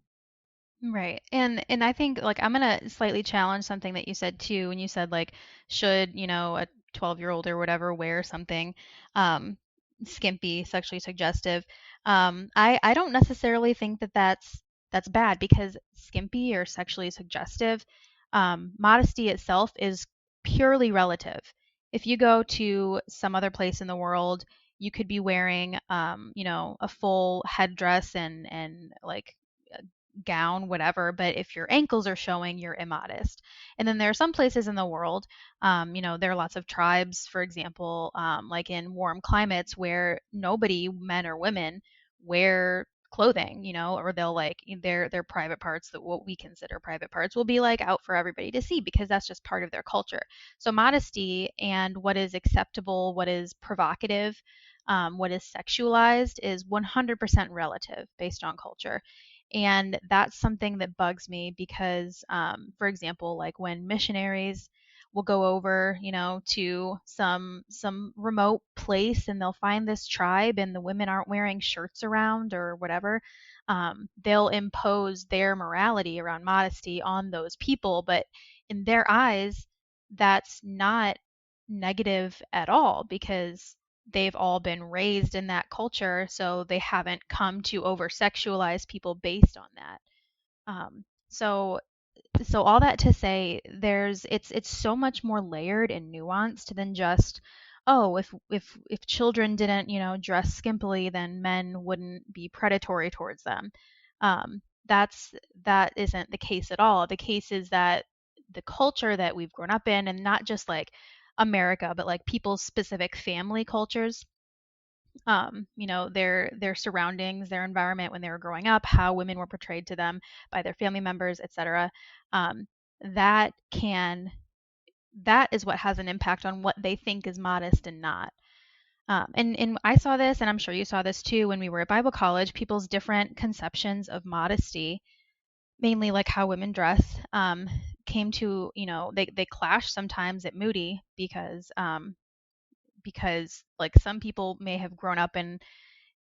Right. And I think like I'm gonna slightly challenge something that you said too when you said like should, a 12-year-old or whatever wear something um skimpy, sexually suggestive. I don't necessarily think that that's bad, because skimpy or sexually suggestive, modesty itself is purely relative. If you go to some other place in the world, you could be wearing a full headdress and like gown, whatever, but if your ankles are showing, you're immodest. And then there are some places in the world, there are lots of tribes, for example, like in warm climates where nobody, men or women, wear clothing, or they'll like their private parts, that what we consider private parts, will be like out for everybody to see because that's just part of their culture. So modesty and what is acceptable, what is provocative, what is sexualized is 100% relative based on culture. And that's something that bugs me because, for example, like when missionaries will go over, to some remote place, and they'll find this tribe and the women aren't wearing shirts around or whatever. They'll impose their morality around modesty on those people, but in their eyes, that's not negative at all because they've all been raised in that culture, so they haven't come to over sexualize people based on that. So all that to say, it's so much more layered and nuanced than just, oh, if children didn't, dress skimpily, then men wouldn't be predatory towards them. That isn't the case at all. The case is that the culture that we've grown up in, and not just like America, but like people's specific family cultures, their surroundings, their environment when they were growing up, how women were portrayed to them by their family members, etc. Um, that can that is what has an impact on what they think is modest and not. And I saw this, and I'm sure you saw this too, when we were at Bible college. People's different conceptions of modesty, mainly like how women dress, came to, they clash sometimes at Moody because like some people may have grown up in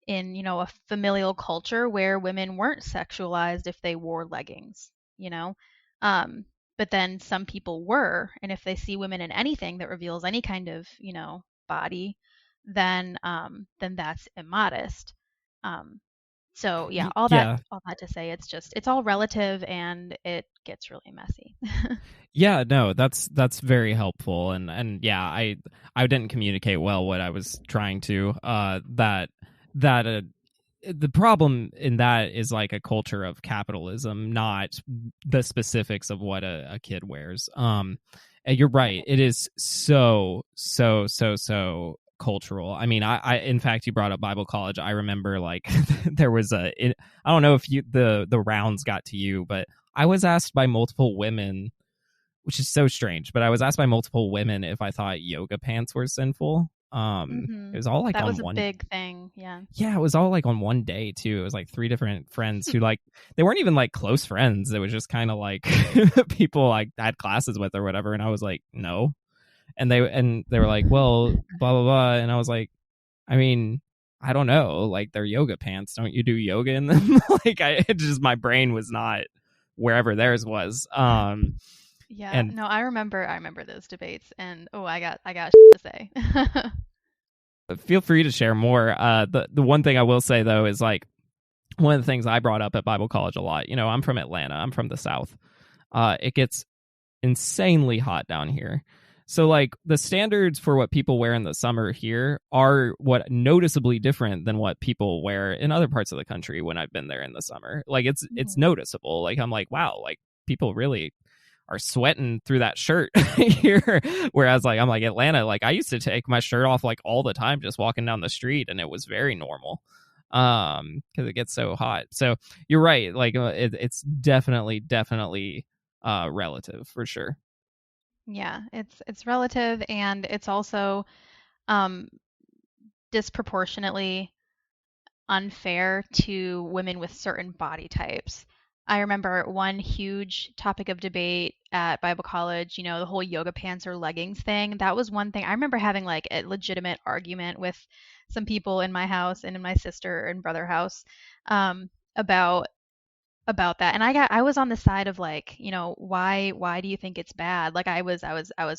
a familial culture where women weren't sexualized if they wore leggings, you know um but then some people were, and if they see women in anything that reveals any kind of body, then that's immodest. So yeah, Yeah. all that to say, it's all relative and it gets really messy. Yeah, no, that's very helpful, and yeah, I didn't communicate well what I was trying to. That the problem in that is like a culture of capitalism, not the specifics of what a kid wears. And you're right, it is so cultural. I mean, I in fact, you brought up Bible college. I remember like there was I don't know if the rounds got to you, but I was asked by multiple women, which is so strange, but I was asked by multiple women if I thought yoga pants were sinful. It was all like That on was a one. big thing, yeah. Yeah, it was all like on one day too. It was like three different friends who like they weren't even like close friends. It was just kind of like people I had classes with or whatever. And I was like, no. And they were like, well, blah blah blah. And I was like, I mean, I don't know. Like they're yoga pants. Don't you do yoga in them? Like it just my brain was not wherever theirs was. Yeah, And no, I remember those debates, and oh, I got to say. feel free to share more. The one thing I will say though is like one of the things I brought up at Bible college a lot. I'm from Atlanta. I'm from the South. It gets insanely hot down here. So like the standards for what people wear in the summer here are what noticeably different than what people wear in other parts of the country when I've been there in the summer. Like it's Mhm. noticeable. Like I'm like, wow, like people really are sweating through that shirt here. Whereas like I'm like Atlanta, like I used to take my shirt off like all the time just walking down the street, and it was very normal because it gets so hot. So you're right, like it's definitely relative for sure. Yeah, it's relative, and it's also um disproportionately unfair to women with certain body types. I remember one huge topic of debate at Bible college, the whole yoga pants or leggings thing. That was one thing. I remember having like a legitimate argument with some people in my house and in my sister and brother house, um, about that. And I was on the side of like, why do you think it's bad? Like I was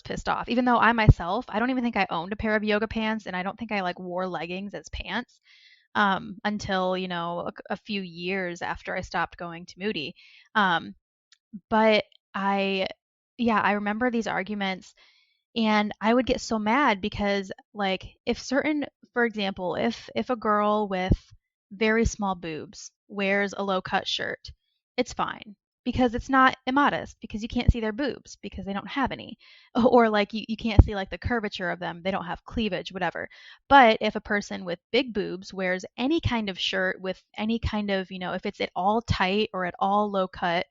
pissed off. Even though I don't even think I owned a pair of yoga pants, and I don't think I like wore leggings as pants until a few years after I stopped going to Moody. Um, but I, yeah, I remember these arguments, and I would get so mad because like if certain, for example, if a girl with very small boobs wears a low cut shirt, it's fine because it's not immodest because you can't see their boobs because they don't have any. Or like you can't see like the curvature of them, they don't have cleavage, whatever. But if a person with big boobs wears any kind of shirt with any kind of, if it's at all tight or at all low cut,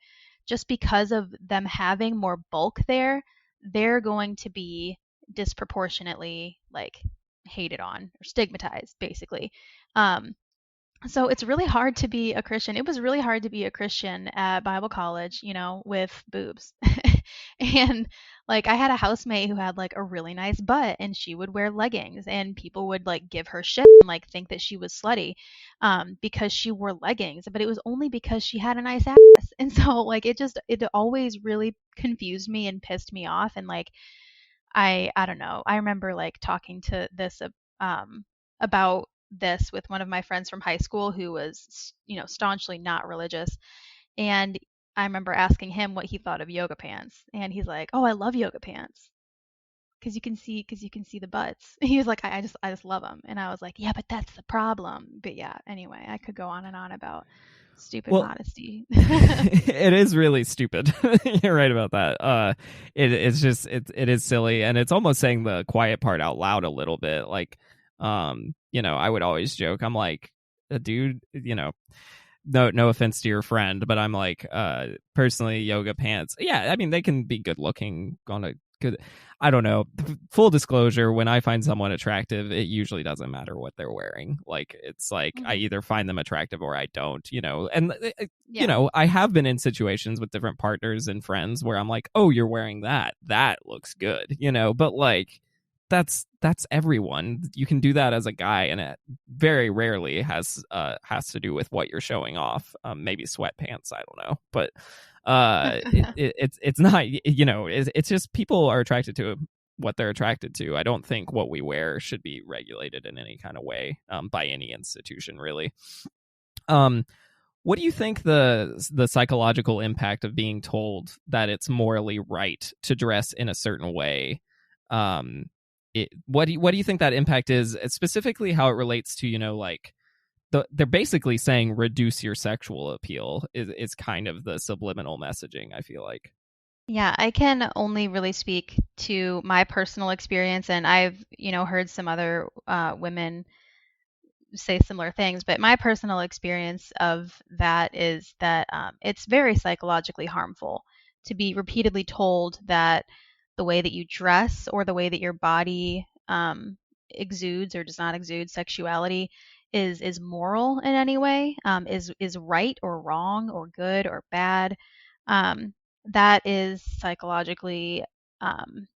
just because of them having more bulk there, they're going to be disproportionately like hated on or stigmatized, basically. Um, so it's really hard to be a Christian. It was really hard to be a Christian at Bible college, with boobs. And like I had a housemate who had like a really nice butt and she would wear leggings and people would like give her shit and like think that she was slutty because she wore leggings, but it was only because she had a nice ass. And so like it always really confused me and pissed me off. And like I don't know. I remember like talking to this um about this with one of my friends from high school who was, you know, staunchly not religious. And I remember asking him what he thought of yoga pants, and he's like, "Oh, I love yoga pants because you can see the butts." He was like, I just love them." And I was like, "Yeah, but that's the problem." But yeah, anyway, I could go on and on about stupid Well, modesty. it is really stupid. You're right about that. It's just it is silly, and it's almost saying the quiet part out loud a little bit. Like, you know, I would always joke. I'm like, a dude, you know, no offense to your friend, but I'm like, personally, yoga pants. Yeah, I mean, they can be good looking on a good. I don't know. Full disclosure: when I find someone attractive, it usually doesn't matter what they're wearing. Like, it's like I Mhm. either find them attractive or I don't. You know, and you Yeah. know, I have been in situations with different partners and friends where I'm like, oh, you're wearing that. That looks good. You know, but like that's everyone. You can do that as a guy, and it very rarely has to do with what you're showing off. Maybe sweatpants, I don't know, but it's not. You know, it's just people are attracted to what they're attracted to. I don't think what we wear should be regulated in any kind of way by any institution, really. Um, what do you think the psychological impact of being told that it's morally right to dress in a certain way? Um, what do you think that impact is? Specifically, how it relates to, you know, like they're basically saying reduce your sexual appeal is kind of the subliminal messaging, I feel like. Yeah, I can only really speak to my personal experience, and I've, you know, heard some other women say similar things, but my personal experience of that is that it's very psychologically harmful to be repeatedly told that the way that you dress or the way that your body exudes or does not exude sexuality is moral in any way, is right or wrong or good or bad. That is psychologically um,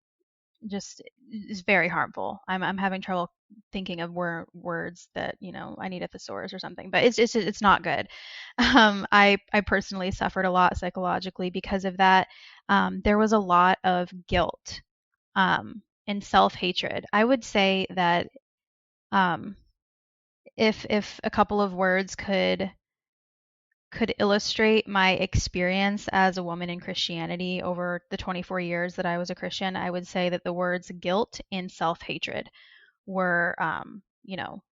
just is very harmful. I'm having trouble thinking of words that, you know, I need a thesaurus or something, but it's not good. I personally suffered a lot psychologically because of that. There was a lot of guilt and self hatred. I would say that um, if a couple of words could illustrate my experience as a woman in Christianity over the 24 years that I was a Christian, I would say that the words guilt and self hatred were, you know,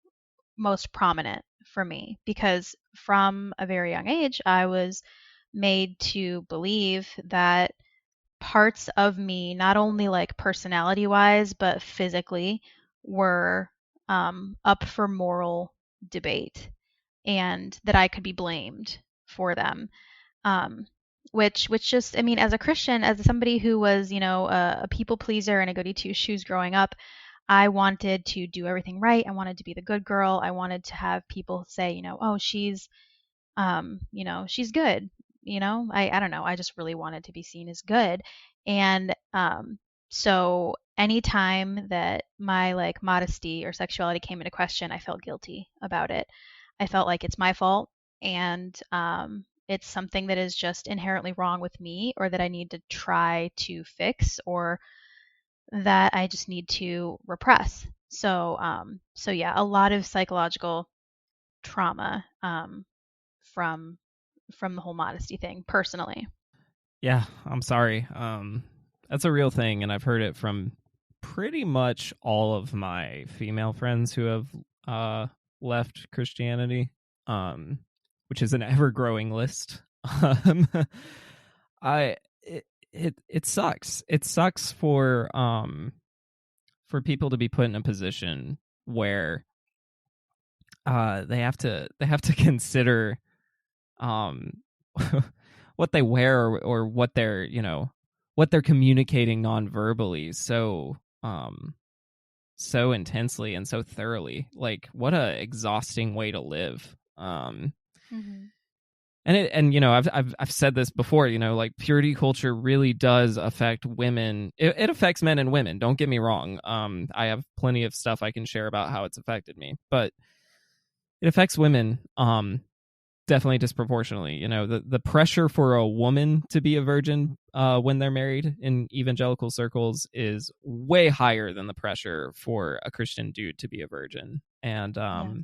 most prominent for me because from a very young age, I was made to believe that parts of me, not only like personality wise, but physically, were up for moral debate and that I could be blamed for them. Um, which just, I mean, as a Christian, as somebody who was, you know, a people pleaser and a goody two shoes growing up, I wanted to do everything right. I wanted to be the good girl. I wanted to have people say, you know, oh, she's, you know, she's good. You know, I don't know. I just really wanted to be seen as good. And so anytime that my like modesty or sexuality came into question, I felt guilty about it. I felt like it's my fault and it's something that is just inherently wrong with me or that I need to try to fix or that I just need to repress. So so yeah, a lot of psychological trauma from from the whole modesty thing personally. Yeah, I'm sorry. That's a real thing, and I've heard it from pretty much all of my female friends who have uh, left Christianity, um, which is an ever growing list. Um, I it sucks. It sucks for people to be put in a position where they have to consider um what they wear or what they're, you know, what they're communicating non-verbally so so intensely and so thoroughly. Like, what a exhausting way to live. Mhm. And you know, I've said this before, you know, like purity culture really does affect women. It affects men and women, don't get me wrong. I have plenty of stuff I can share about how it's affected me, but it affects women definitely disproportionately. You know, the pressure for a woman to be a virgin when they're married in evangelical circles is way higher than the pressure for a Christian dude to be a virgin. And Yeah.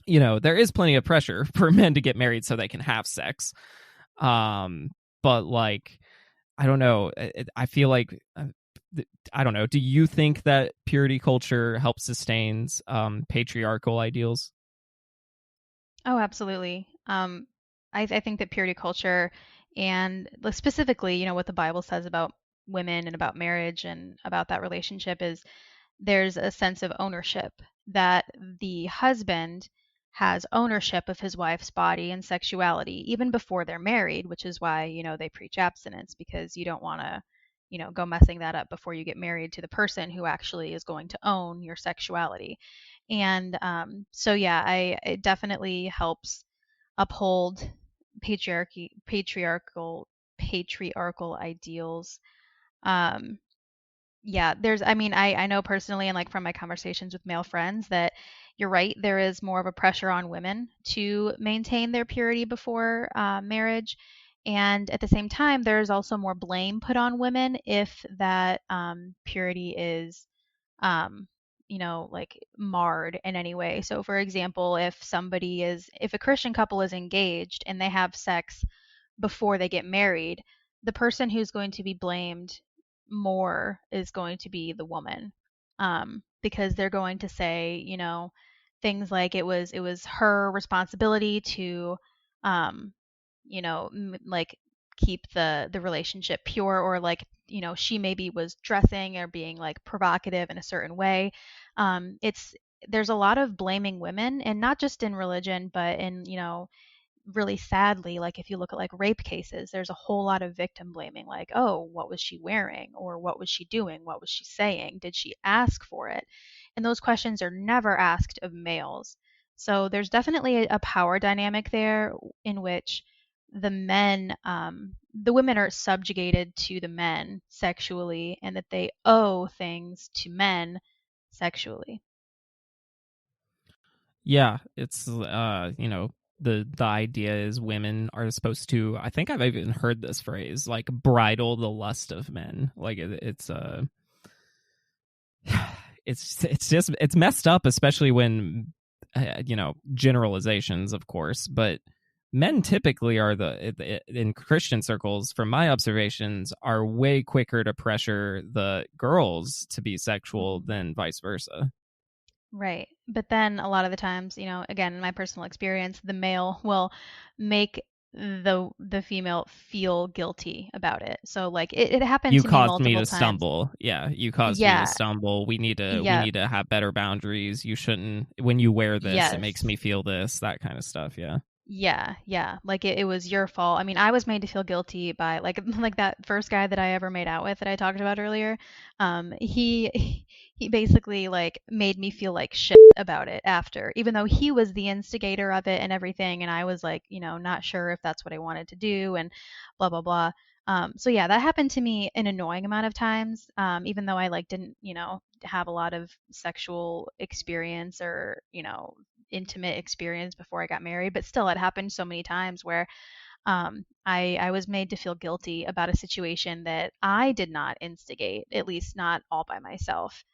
you know, there is plenty of pressure for men to get married so they can have sex. But like, I don't know. I feel like I don't know. Do you think that purity culture helps sustains patriarchal ideals? Oh, absolutely. I think that purity culture and like, specifically, what the Bible says about women and about marriage and about that relationship is there's a sense of ownership that the husband has ownership of his wife's body and sexuality even before they're married, which is why, they preach abstinence because you don't want to, go messing that up before you get married to the person who actually is going to own your sexuality. And so, yeah, it definitely helps uphold patriarchal ideals. Um, yeah, I mean, I know personally and like from my conversations with male friends that you're right, there is more of a pressure on women to maintain their purity before marriage. And at the same time, there's also more blame put on women if that purity is, um, like marred in any way. So, for example, if a Christian couple is engaged and they have sex before they get married, the person who's going to be blamed more is going to be the woman, because they're going to say, things like it was her responsibility to, um, like keep the relationship pure, or like, she maybe was dressing or being like provocative in a certain way. It's There's a lot of blaming women, and not just in religion, but in, really sadly, like if you look at like rape cases, there's a whole lot of victim blaming, like, oh, what was she wearing? Or what was she doing? What was she saying? Did she ask for it? And those questions are never asked of males. So there's definitely a power dynamic there in which the women are subjugated to the men sexually, and that they owe things to men sexually. Yeah, it's you know, the idea is women are supposed to, I think I've even heard this phrase, like bridle the lust of men. Like it's it's just it's messed up, especially when you know, generalizations of course, but men typically are in Christian circles, from my observations, are way quicker to pressure the girls to be sexual Mhm. than vice versa. Right. But then a lot of the times, again, in my personal experience, the male will make the female feel guilty about it. So like it happened You to me caused me multiple to times. stumble. Yeah, you caused me to Yeah. stumble. We Yeah. need to have better boundaries. You shouldn't, when you wear this, it makes Yes. me feel this, that kind of stuff. Yeah. Yeah, yeah. Like it was your fault. I mean, I was made to feel guilty by like like that first guy that I ever made out with that I talked about earlier. He basically like made me feel like shit about it after, even though he was the instigator of it and everything, and I was like, not sure if that's what I wanted to do and blah blah blah. So yeah, that happened to me an annoying amount of times. Even though I like didn't, have a lot of sexual experience or, intimate experience before I got married, but still, it happened so many times where I was made to feel guilty about a situation that I did not instigate, at least not all by myself.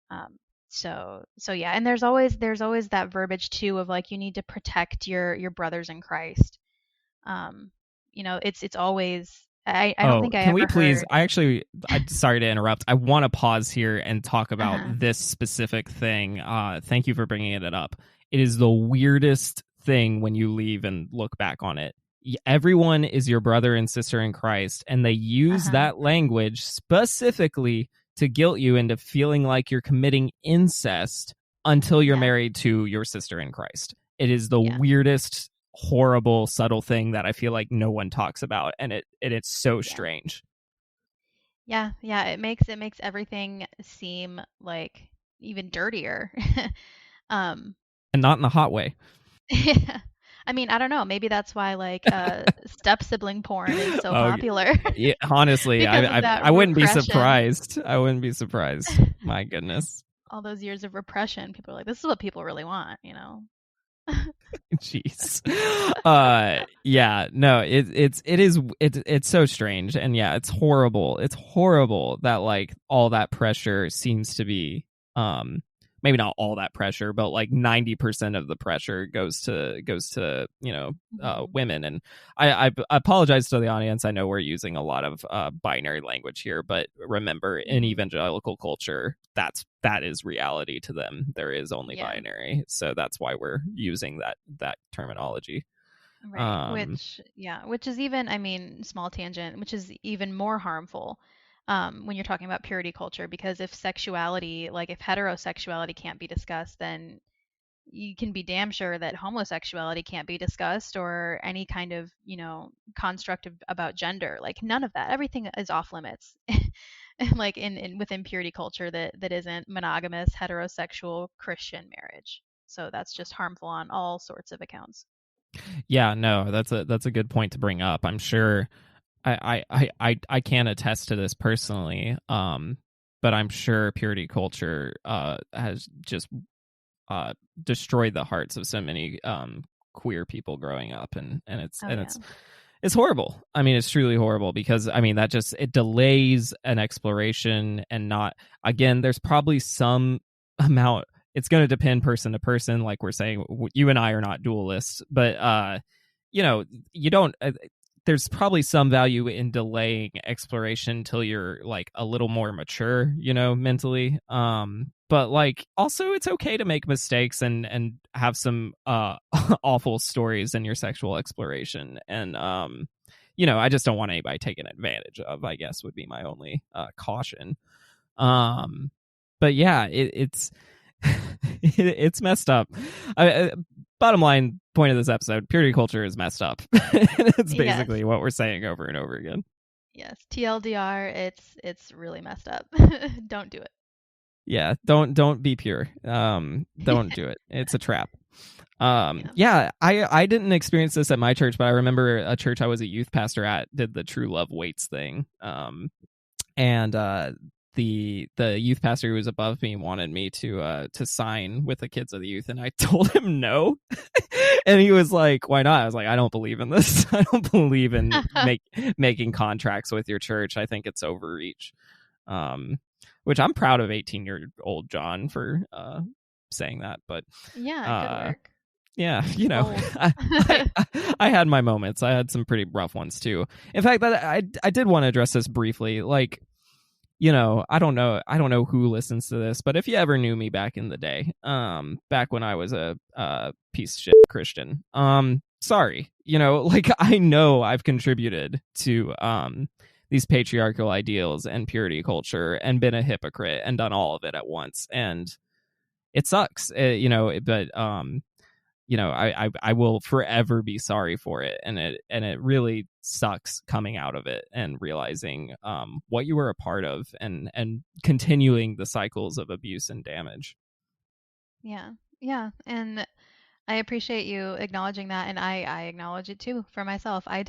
Um, so yeah, and there's always that verbiage too of like you need to protect your brothers in Christ. Um, it's always I don't Oh, think I can we ever please? heard. I sorry to interrupt. I want to pause here and talk about Uh-huh. this specific thing. Thank you for bringing it up. It is the weirdest thing when you leave and look back on it. Everyone is your brother and sister in Christ, and they use Uh-huh. that language specifically to guilt you into feeling like you're committing incest until you're Yeah. married to your sister in Christ. It is the Yeah. weirdest, horrible, subtle thing that I feel like no one talks about, and it's so Yeah. strange. Yeah, yeah, it makes everything seem like even dirtier. Um, And not in the hot way. yeah. I mean, I don't know. Maybe that's why like step sibling porn is so Oh, popular yeah, honestly, because of that I wouldn't be repression. surprised. I wouldn't be surprised. My goodness. All those years of repression, people are like, this is what people really want, you know? Jeez. Yeah, no, it's so strange, and yeah, it's horrible. It's horrible that like all that pressure seems to be maybe not all that pressure, but like 90% of the pressure goes to Hmm. women. And I apologize to the audience. I know we're using a lot of binary language here, but remember, in Hmm. evangelical culture, that is reality to them. There is only Yeah. binary, so that's why we're using that terminology. Right. Um, Which is even, I mean, small tangent, which is even more harmful when you're talking about purity culture, because if sexuality, like if heterosexuality can't be discussed, then you can be damn sure that homosexuality can't be discussed or any kind of, construct about gender. Like none of that. Everything is off limits. Like in within purity culture that isn't monogamous, heterosexual Christian marriage. So that's just harmful on all sorts of accounts. yeah, no, that's a good point to bring up. I'm sure I can attest to this personally. But I'm sure purity culture has just uh destroyed the hearts of so many queer people growing up, and Oh yeah. it's horrible. I mean, it's truly horrible because I mean that just it delays an exploration. And not, again, there's probably some amount, it's going to depend person to person, like we're saying. You and I are not dualists, but you know, you don't there's probably some value in delaying exploration until you're like a little more mature, mentally. But like also it's okay to make mistakes and have some awful stories in your sexual exploration. And I just don't want anybody taken advantage of, I guess, would be my only caution. um but yeah, it's it's messed up. Bottom line point of this episode: purity culture is messed up. That's Yes. basically what we're saying over and over again. Yes. TLDR, it's really messed up. Don't do Yeah, don't be pure. Don't do it. It's a trap. Yeah. Yeah, I didn't experience this at my church, but I remember a church I was a youth pastor at did the true love waits thing. And the youth pastor who was above me wanted me to sign with the kids of the youth, and I told him no. And he was like, why not? I was like, I don't believe in this. I don't believe in making contracts with your church. I think it's overreach. um which I'm proud of 18-year-old John for saying that. But Yeah, good uh work. yeah, Bold. I, I had my moments. I had some pretty rough ones too. In fact, that I did want to address this briefly. Like, I don't know who listens to this, but if you ever knew me back in the day, back when I was a piece of shit Christian, sorry. Like, I know I've contributed to these patriarchal ideals and purity culture and been a hypocrite and done all of it at once, and it sucks. But I will forever be sorry for it, and it really sucks coming out of it and realizing what you were a part of, and continuing the cycles of abuse and damage. Yeah. Yeah. And I appreciate you acknowledging that, and I acknowledge it too for myself. I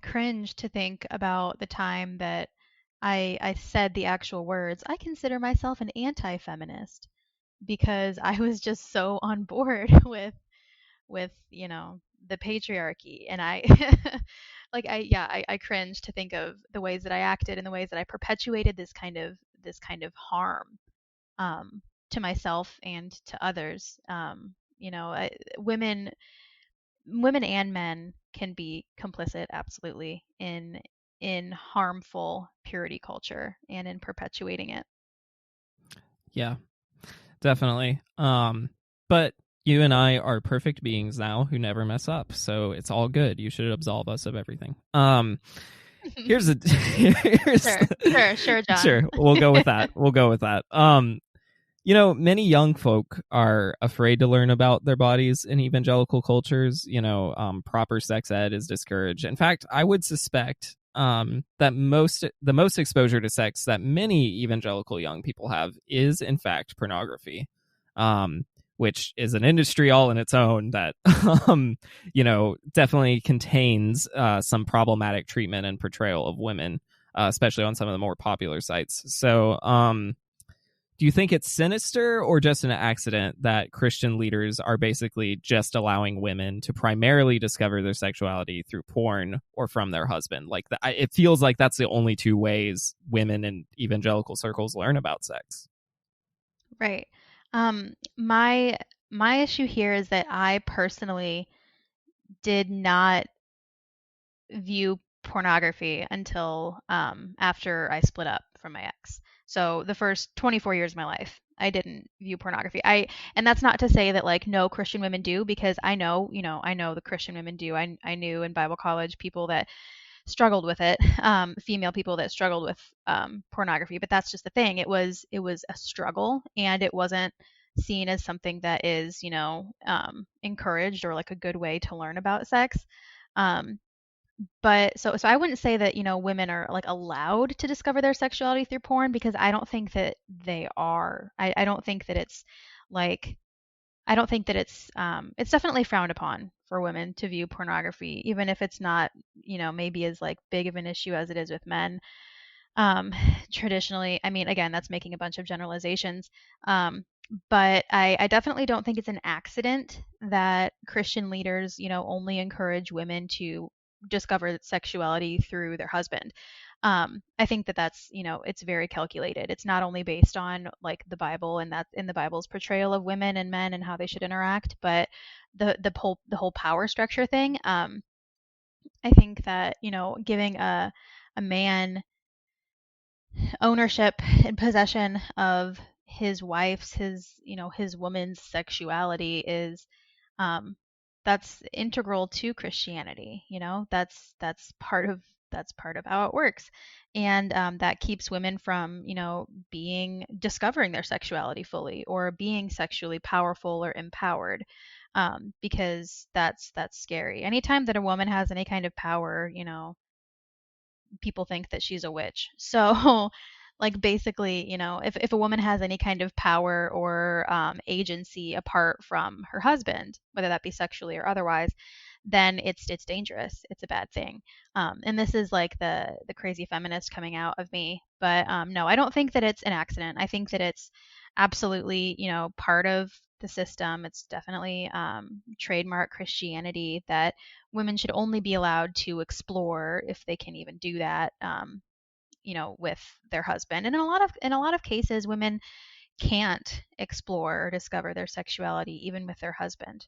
cringe to think about the time that I said the actual words. I consider myself an anti-feminist because I was just so on board with the patriarchy, and I like I cringe to think of the ways that I acted and the ways that I perpetuated this kind of harm, um, to myself and to others. Women, women and men can be complicit, absolutely, in harmful purity culture and in perpetuating it. Yeah, definitely. But you and I are perfect beings now who never mess up, so it's all good. You should absolve us of everything. Here's a here's Sure, John. sure, we'll go with that. We'll go with that. Many young folk are afraid to learn about their bodies in evangelical cultures. Proper sex ed is discouraged. In fact, I would suspect that the most exposure to sex that many evangelical young people have is, in fact, pornography, which is an industry all in its own that, definitely contains some problematic treatment and portrayal of women, especially on some of the more popular sites. So, do you think it's sinister or just an accident that Christian leaders are basically just allowing women to primarily discover their sexuality through porn or from their husband? Like, it feels like that's the only two ways women in evangelical circles learn about sex. Right. My issue here is that I personally did not view pornography until after I split up from my ex. So the first 24 years of my life, I didn't view pornography. And that's not to say that like no Christian women do, because I know the Christian women do. I knew in Bible college people that struggled with it, female people that struggled with pornography. But that's just the thing. It was a struggle, and it wasn't seen as something that is encouraged or like a good way to learn about sex. Um, but so I wouldn't say that women are like allowed to discover their sexuality through porn, because I don't think that they are. I don't think that it's like I don't think that it's definitely frowned upon for women to view pornography, even if it's not maybe as like big of an issue as it is with men. um, Traditionally, I mean, again, that's making a bunch of generalizations. But I definitely don't think it's an accident that Christian leaders, only encourage women to discover sexuality through their husband. I think that that's, it's very calculated. It's not only based on like the Bible and that in the Bible's portrayal of women and men and how they should interact, but the whole power structure thing. I think that, giving a man ownership and possession of his wife's his woman's sexuality is um that's integral to Christianity. That's part of how it works. And that keeps women from being discovering their sexuality fully or being sexually powerful or empowered, because that's scary. Anytime that a woman has any kind of power, people think that she's a witch. So, like, basically, if a woman has any kind of power or agency apart from her husband, whether that be sexually or otherwise, then it's dangerous. It's a bad thing. And this is like the crazy feminist coming out of me. But no, I don't think that it's an accident. I think that it's absolutely, part of the system. It's definitely trademark Christianity that women should only be allowed to explore, if they can even do that, with their husband. And in a lot of cases, women can't explore or discover their sexuality even with their husband,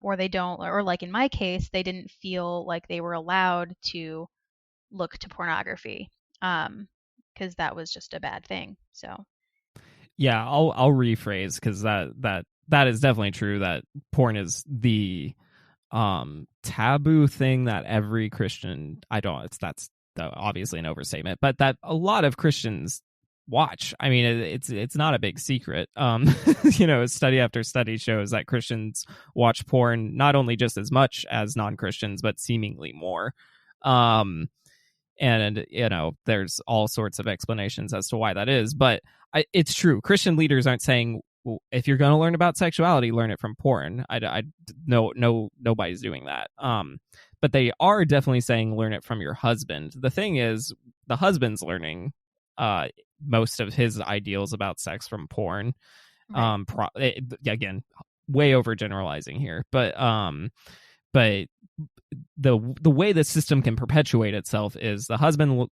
or they don't, or like in my case, they didn't feel like they were allowed to look to pornography, because that was just a bad thing. So Yeah, I'll rephrase, because that is definitely true, that porn is the taboo thing that every Christian, that's obviously an overstatement, but that a lot of Christians watch. I mean, it's not a big secret. Study after study shows that Christians watch porn not only just as much as non-Christians, but seemingly more. And there's all sorts of explanations as to why that is, but it's true. Christian leaders aren't saying, well, if you're going to learn about sexuality, learn it from porn. No, nobody's doing that. But they are definitely saying learn it from your husband. The thing is, the husband's learning most of his ideals about sex from porn. right. Again, way overgeneralizing here, but the way the system can perpetuate itself is the husband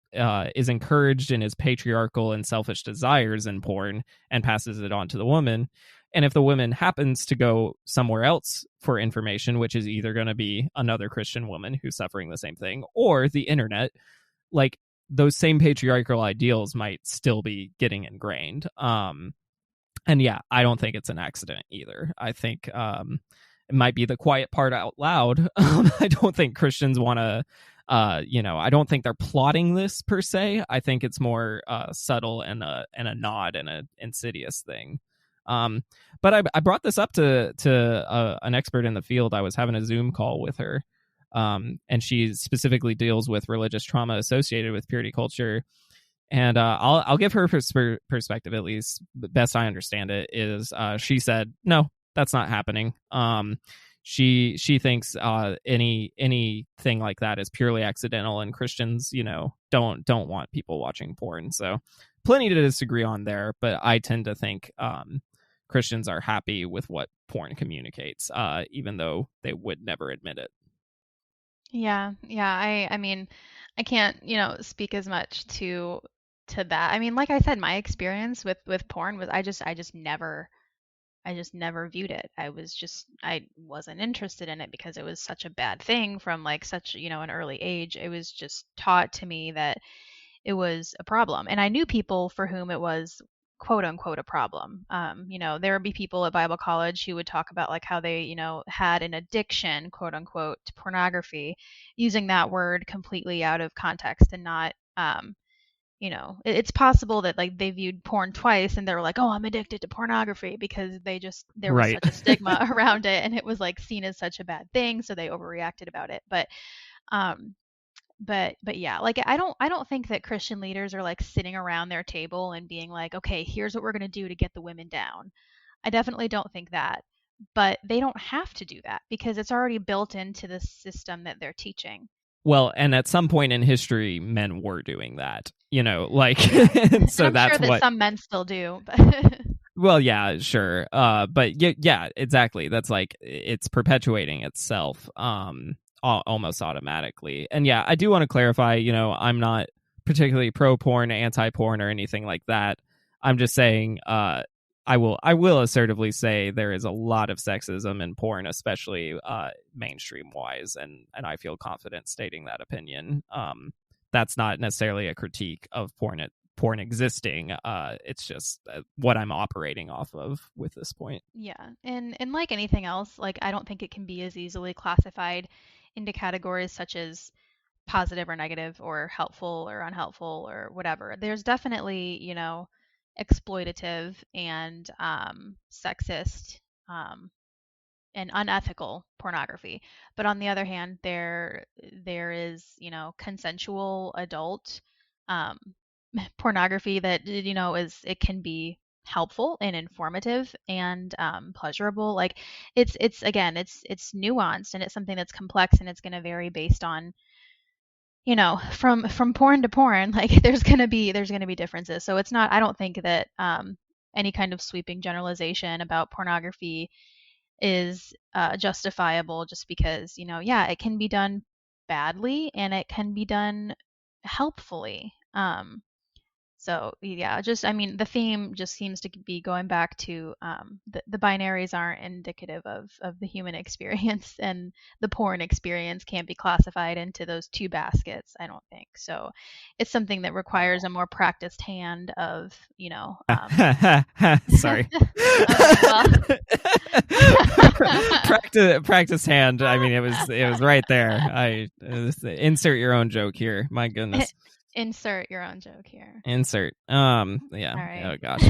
is encouraged in his patriarchal and selfish desires in porn and passes it on to the woman. And if the woman happens to go somewhere else for information, which is either going to be another Christian woman who's suffering the same thing or the internet, like, those same patriarchal ideals might still be getting ingrained. And yeah, I don't think it's an accident either. I think it might be the quiet part out loud. I don't think Christians want to, I don't think they're plotting this per se. I think it's more subtle and a nod and an insidious thing. But I brought this up to an expert in the field. I was having a Zoom call with her, and she specifically deals with religious trauma associated with purity culture. And I'll give her perspective, at least best I understand it, is she said, no, that's not happening. She thinks anything like that is purely accidental, and Christians, don't want people watching porn. So plenty to disagree on there, but I tend to think Christians are happy with what porn communicates, even though they would never admit it. Yeah, yeah. I mean, I can't, speak as much to that. I mean, like I said, my experience with porn was I just never viewed it. I wasn't interested in it because it was such a bad thing from like such, an early age. It was just taught to me that it was a problem. And I knew people for whom it was quote unquote a problem. There would be people at Bible college who would talk about like how they, had an addiction, quote unquote, to pornography, using that word completely out of context and not it's possible that like they viewed porn twice and they were like, "Oh, I'm addicted to pornography," because there was Right. such a stigma around it and it was like seen as such a bad thing, so they overreacted about it. Um but yeah, like I don't think that Christian leaders are like sitting around their table and being like, "Okay, here's what we're going to do to get the women down." I definitely don't think that. But they don't have to do that because it's already built into the system that they're teaching. Well, and at some point in history, men were doing that, like, Yeah. And so I'm sure that's that what. some men still do, but Well, yeah, sure. But yeah, exactly. That's like it's perpetuating itself, almost automatically. And yeah, I do want to clarify. I'm not particularly pro porn, anti porn, or anything like that. I'm just saying, I will assertively say there is a lot of sexism in porn, especially mainstream wise, and I feel confident stating that opinion. That's not necessarily a critique of porn existing. It's just what I'm operating off of with this point. yeah. And like anything else, like I don't think it can be as easily classified into categories such as positive or negative or helpful or unhelpful or whatever. There's definitely, exploitative and sexist um, and unethical pornography. But on the other hand, there is, consensual adult um, pornography that is it can be helpful and informative and pleasurable. Like it's again it's nuanced and it's something that's complex and it's going to vary based on from porn to porn. Like there's gonna be differences. So it's not. I don't think that any kind of sweeping generalization about pornography is justifiable just because, yeah, it can be done badly and it can be done helpfully. So yeah, just I mean, the theme just seems to be going back to the binaries aren't indicative of the human experience, and the porn experience can't be classified into those two baskets. I don't think so. It's something that requires a more practiced hand of Sorry. okay, well. Practice hand. I mean, it was right there. Insert your own joke here. My goodness. Insert your own joke here. Insert. Yeah. All right. Oh gosh.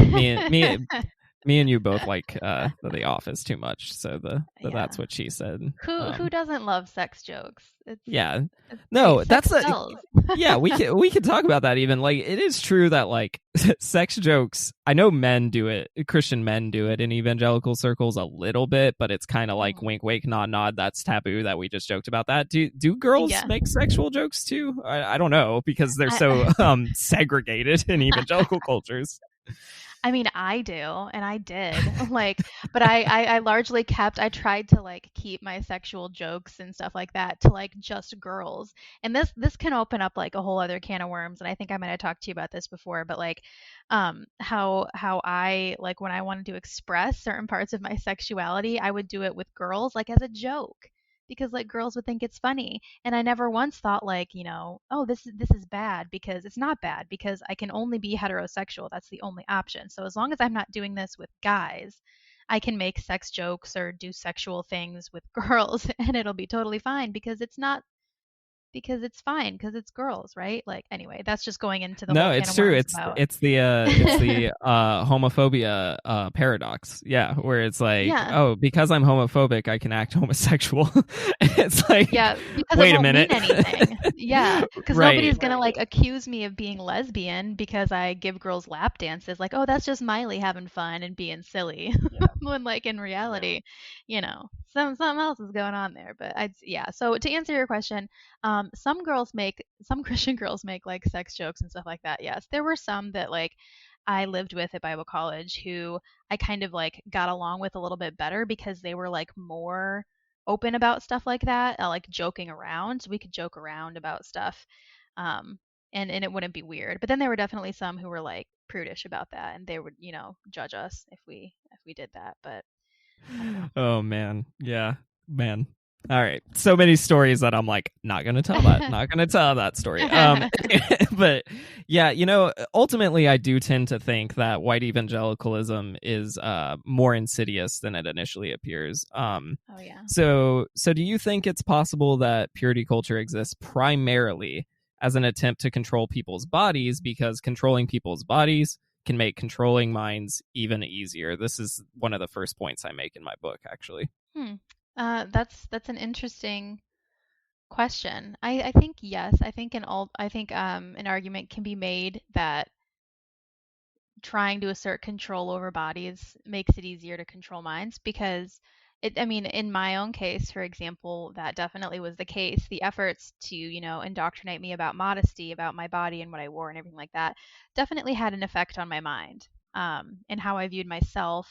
Me and you both like The Office too much. So Yeah. that's what she said. Who doesn't love sex jokes? Yeah. It's No, great. that's Sex a sells. yeah, we could talk about that even. Like it is true that like sex jokes, I know men do it, Christian men do it in evangelical circles a little bit, but it's kind of like wink wink nod nod, that's taboo that we just joked about that. Do girls Yeah. make sexual jokes too? I don't know because they're so segregated in evangelical cultures. I mean, I do, and I did. Like, but I largely I tried to like keep my sexual jokes and stuff like that to like just girls. And this can open up like a whole other can of worms. And I think I might have talked to you about this before, but like, how I like when I wanted to express certain parts of my sexuality, I would do it with girls like as a joke. Because like girls would think it's funny, and I never once thought like, oh, this is bad, because it's not bad, because I can only be heterosexual. That's the only option. So as long as I'm not doing this with guys, I can make sex jokes or do sexual things with girls and it'll be totally fine because it's not because it's fine because it's girls, right? Like anyway, that's just going into the No, whole can it's of true. worms It's about. it's the homophobia paradox. Yeah, where it's like, Yeah. oh, because I'm homophobic, I can act homosexual. It's like, Yeah, because it wait a won't mean minute. anything. Yeah, because Right. nobody's gonna like accuse me of being lesbian because I give girls lap dances. Like, oh, that's just Mylee having fun and being silly. When like in reality, something else is going on there. But yeah. So to answer your question, some Christian girls make like sex jokes and stuff like that. Yes, there were some that like I lived with at Bible college who I kind of like got along with a little bit better because they were like more open about stuff like that, like joking around. So we could joke around about stuff, um, and it wouldn't be weird. But then there were definitely some who were like prudish about that, and they would judge us if we did that. But I don't Oh man. Yeah. Man. All right. So many stories that I'm like, not gonna tell that. Not gonna tell that story. know. But yeah, ultimately I do tend to think that white evangelicalism is more insidious than it initially appears. Oh yeah. So do you think it's possible that purity culture exists primarily as an attempt to control people's bodies, because controlling people's bodies can make controlling minds even easier? This is one of the first points I make in my book, actually. Hmm. That's an interesting question. I think yes. I think an argument can be made that trying to assert control over bodies makes it easier to control minds because I mean, in my own case, for example, that definitely was the case. The efforts to, indoctrinate me about modesty, about my body and what I wore and everything like that definitely had an effect on my mind, and how I viewed myself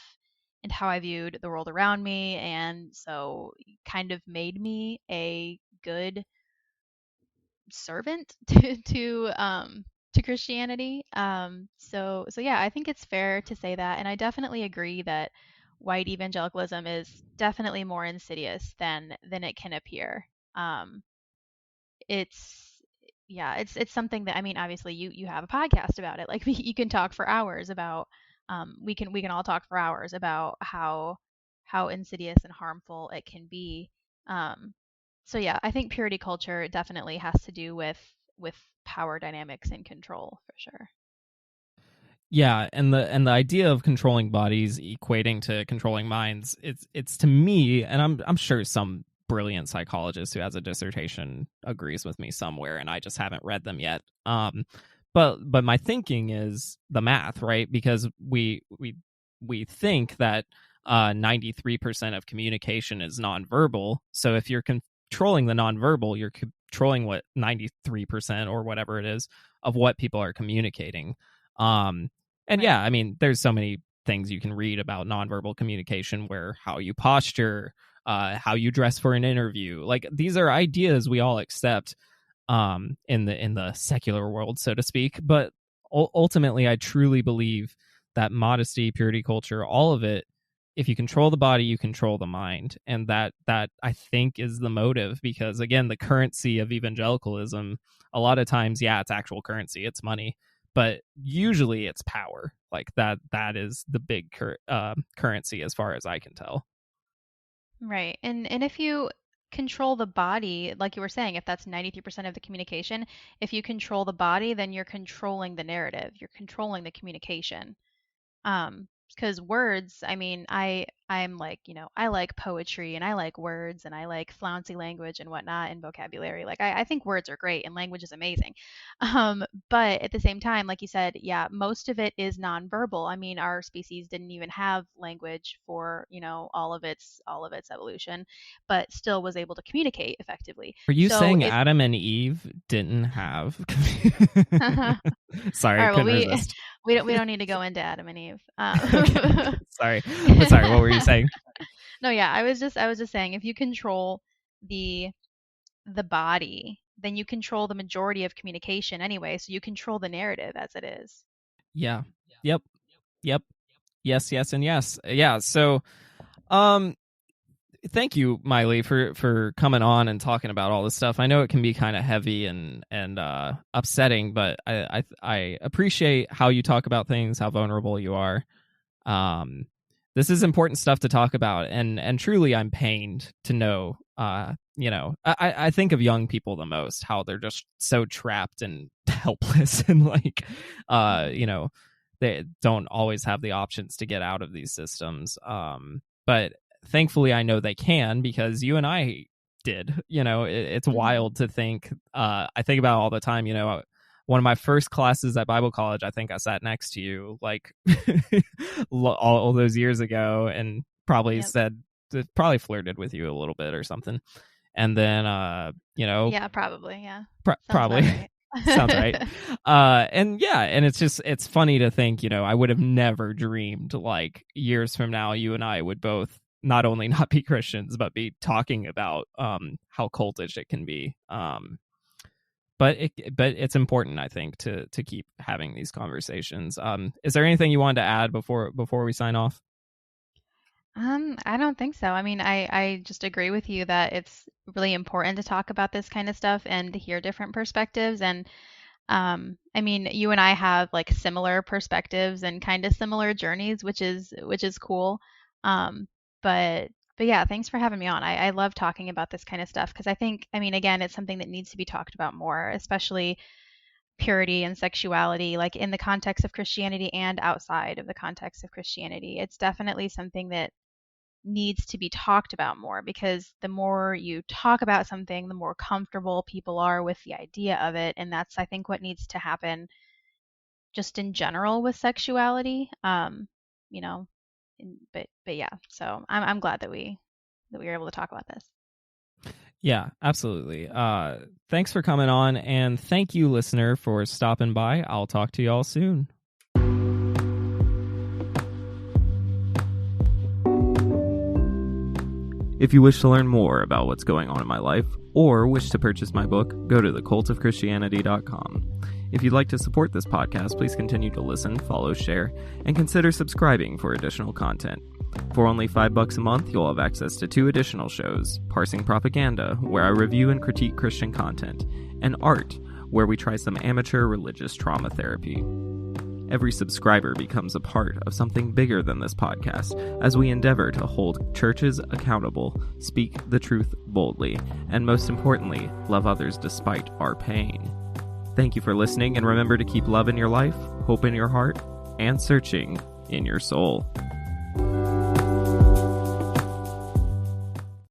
and how I viewed the world around me. And so kind of made me a good servant to Christianity. So yeah, I think it's fair to say that, and I definitely agree that white evangelicalism is definitely more insidious than it can appear. Um, it's yeah, it's something that I mean, obviously you have a podcast about it. Like you can talk for hours about we can all talk for hours about how insidious and harmful it can be. Um, so yeah, I think purity culture definitely has to do with power dynamics and control for sure. Yeah, and the idea of controlling bodies equating to controlling minds, it's to me, and I'm sure some brilliant psychologist who has a dissertation agrees with me somewhere, and I just haven't read them yet. But my thinking is the math, right? Because we think that 93% of communication is nonverbal. So if you're controlling the nonverbal, you're controlling what 93% or whatever it is of what people are communicating. Um, and Right. yeah, I mean, there's so many things you can read about nonverbal communication, where how you posture, how you dress for an interview. Like, these are ideas we all accept in the secular world, so to speak. But ultimately, I truly believe that modesty, purity culture, all of it, if you control the body, you control the mind, and that I think is the motive. Because again, the currency of evangelicalism, a lot of times, yeah, it's actual currency, it's money, but usually it's power. Like that is the big currency, as far as I can tell. Right. And if you control the body, like you were saying, if that's 93% of the communication, if you control the body, then you're controlling the narrative. You're controlling the communication. Because words, I mean, I'm like, I like poetry and I like words and I like flouncy language and whatnot and vocabulary. Like I think words are great and language is amazing. But at the same time, like you said, yeah, most of it is nonverbal. I mean, our species didn't even have language for, all of its evolution, but still was able to communicate effectively. Are you So saying it's Adam and Eve didn't have? all Sorry, I right, well, couldn't we resist. we don't need to go into Adam and Eve. Okay, sorry, but sorry. What were you saying? No, yeah, I was just saying if you control the the body, then you control the majority of communication anyway, so you control the narrative as it is. Yeah. Yep. Yep. Yes. Yes. And yes. Yeah. So, um, thank you, Mylee, for coming on and talking about all this stuff. I know it can be kind of heavy and upsetting, but I appreciate how you talk about things, how vulnerable you are. Um, this is important stuff to talk about, and truly, I'm pained to know I think of young people the most, how they're just so trapped and helpless and like, they don't always have the options to get out of these systems. But thankfully I know they can, because you and I did. It's wild to think. I think about it all the time. One of my first classes at Bible college, I think I sat next to you like all those years ago, and probably probably flirted with you a little bit or something. And then, yeah, probably. Yeah. Probably. Right. Sounds right. And it's funny to think, I would have never dreamed like years from now, you and I would both not only not be Christians, but be talking about how cultish it can be. But it's important, I think, to keep having these conversations. Is there anything you wanted to add before we sign off? I don't think so. I mean, I just agree with you that it's really important to talk about this kind of stuff and to hear different perspectives. And I mean, you and I have like similar perspectives and kind of similar journeys, which is cool. But yeah, thanks for having me on. I love talking about this kind of stuff because I think, I mean, again, it's something that needs to be talked about more, especially purity and sexuality, like in the context of Christianity and outside of the context of Christianity. It's definitely something that needs to be talked about more, because the more you talk about something, the more comfortable people are with the idea of it. And that's, I think, what needs to happen just in general with sexuality. You know, but yeah, so I'm glad that we were able to talk about this. Yeah, absolutely. Thanks for coming on, and thank you, listener, for stopping by. I'll talk to y'all soon. If you wish to learn more about what's going on in my life, or wish to purchase my book, go to thecultofchristianity.com. If you'd like to support this podcast, please continue to listen, follow, share, and consider subscribing for additional content. For only $5 a month, you'll have access to 2 additional shows: Parsing Propaganda, where I review and critique Christian content, and Art, where we try some amateur religious trauma therapy. Every subscriber becomes a part of something bigger than this podcast, as we endeavor to hold churches accountable, speak the truth boldly, and most importantly, love others despite our pain. Thank you for listening, and remember to keep love in your life, hope in your heart, and searching in your soul.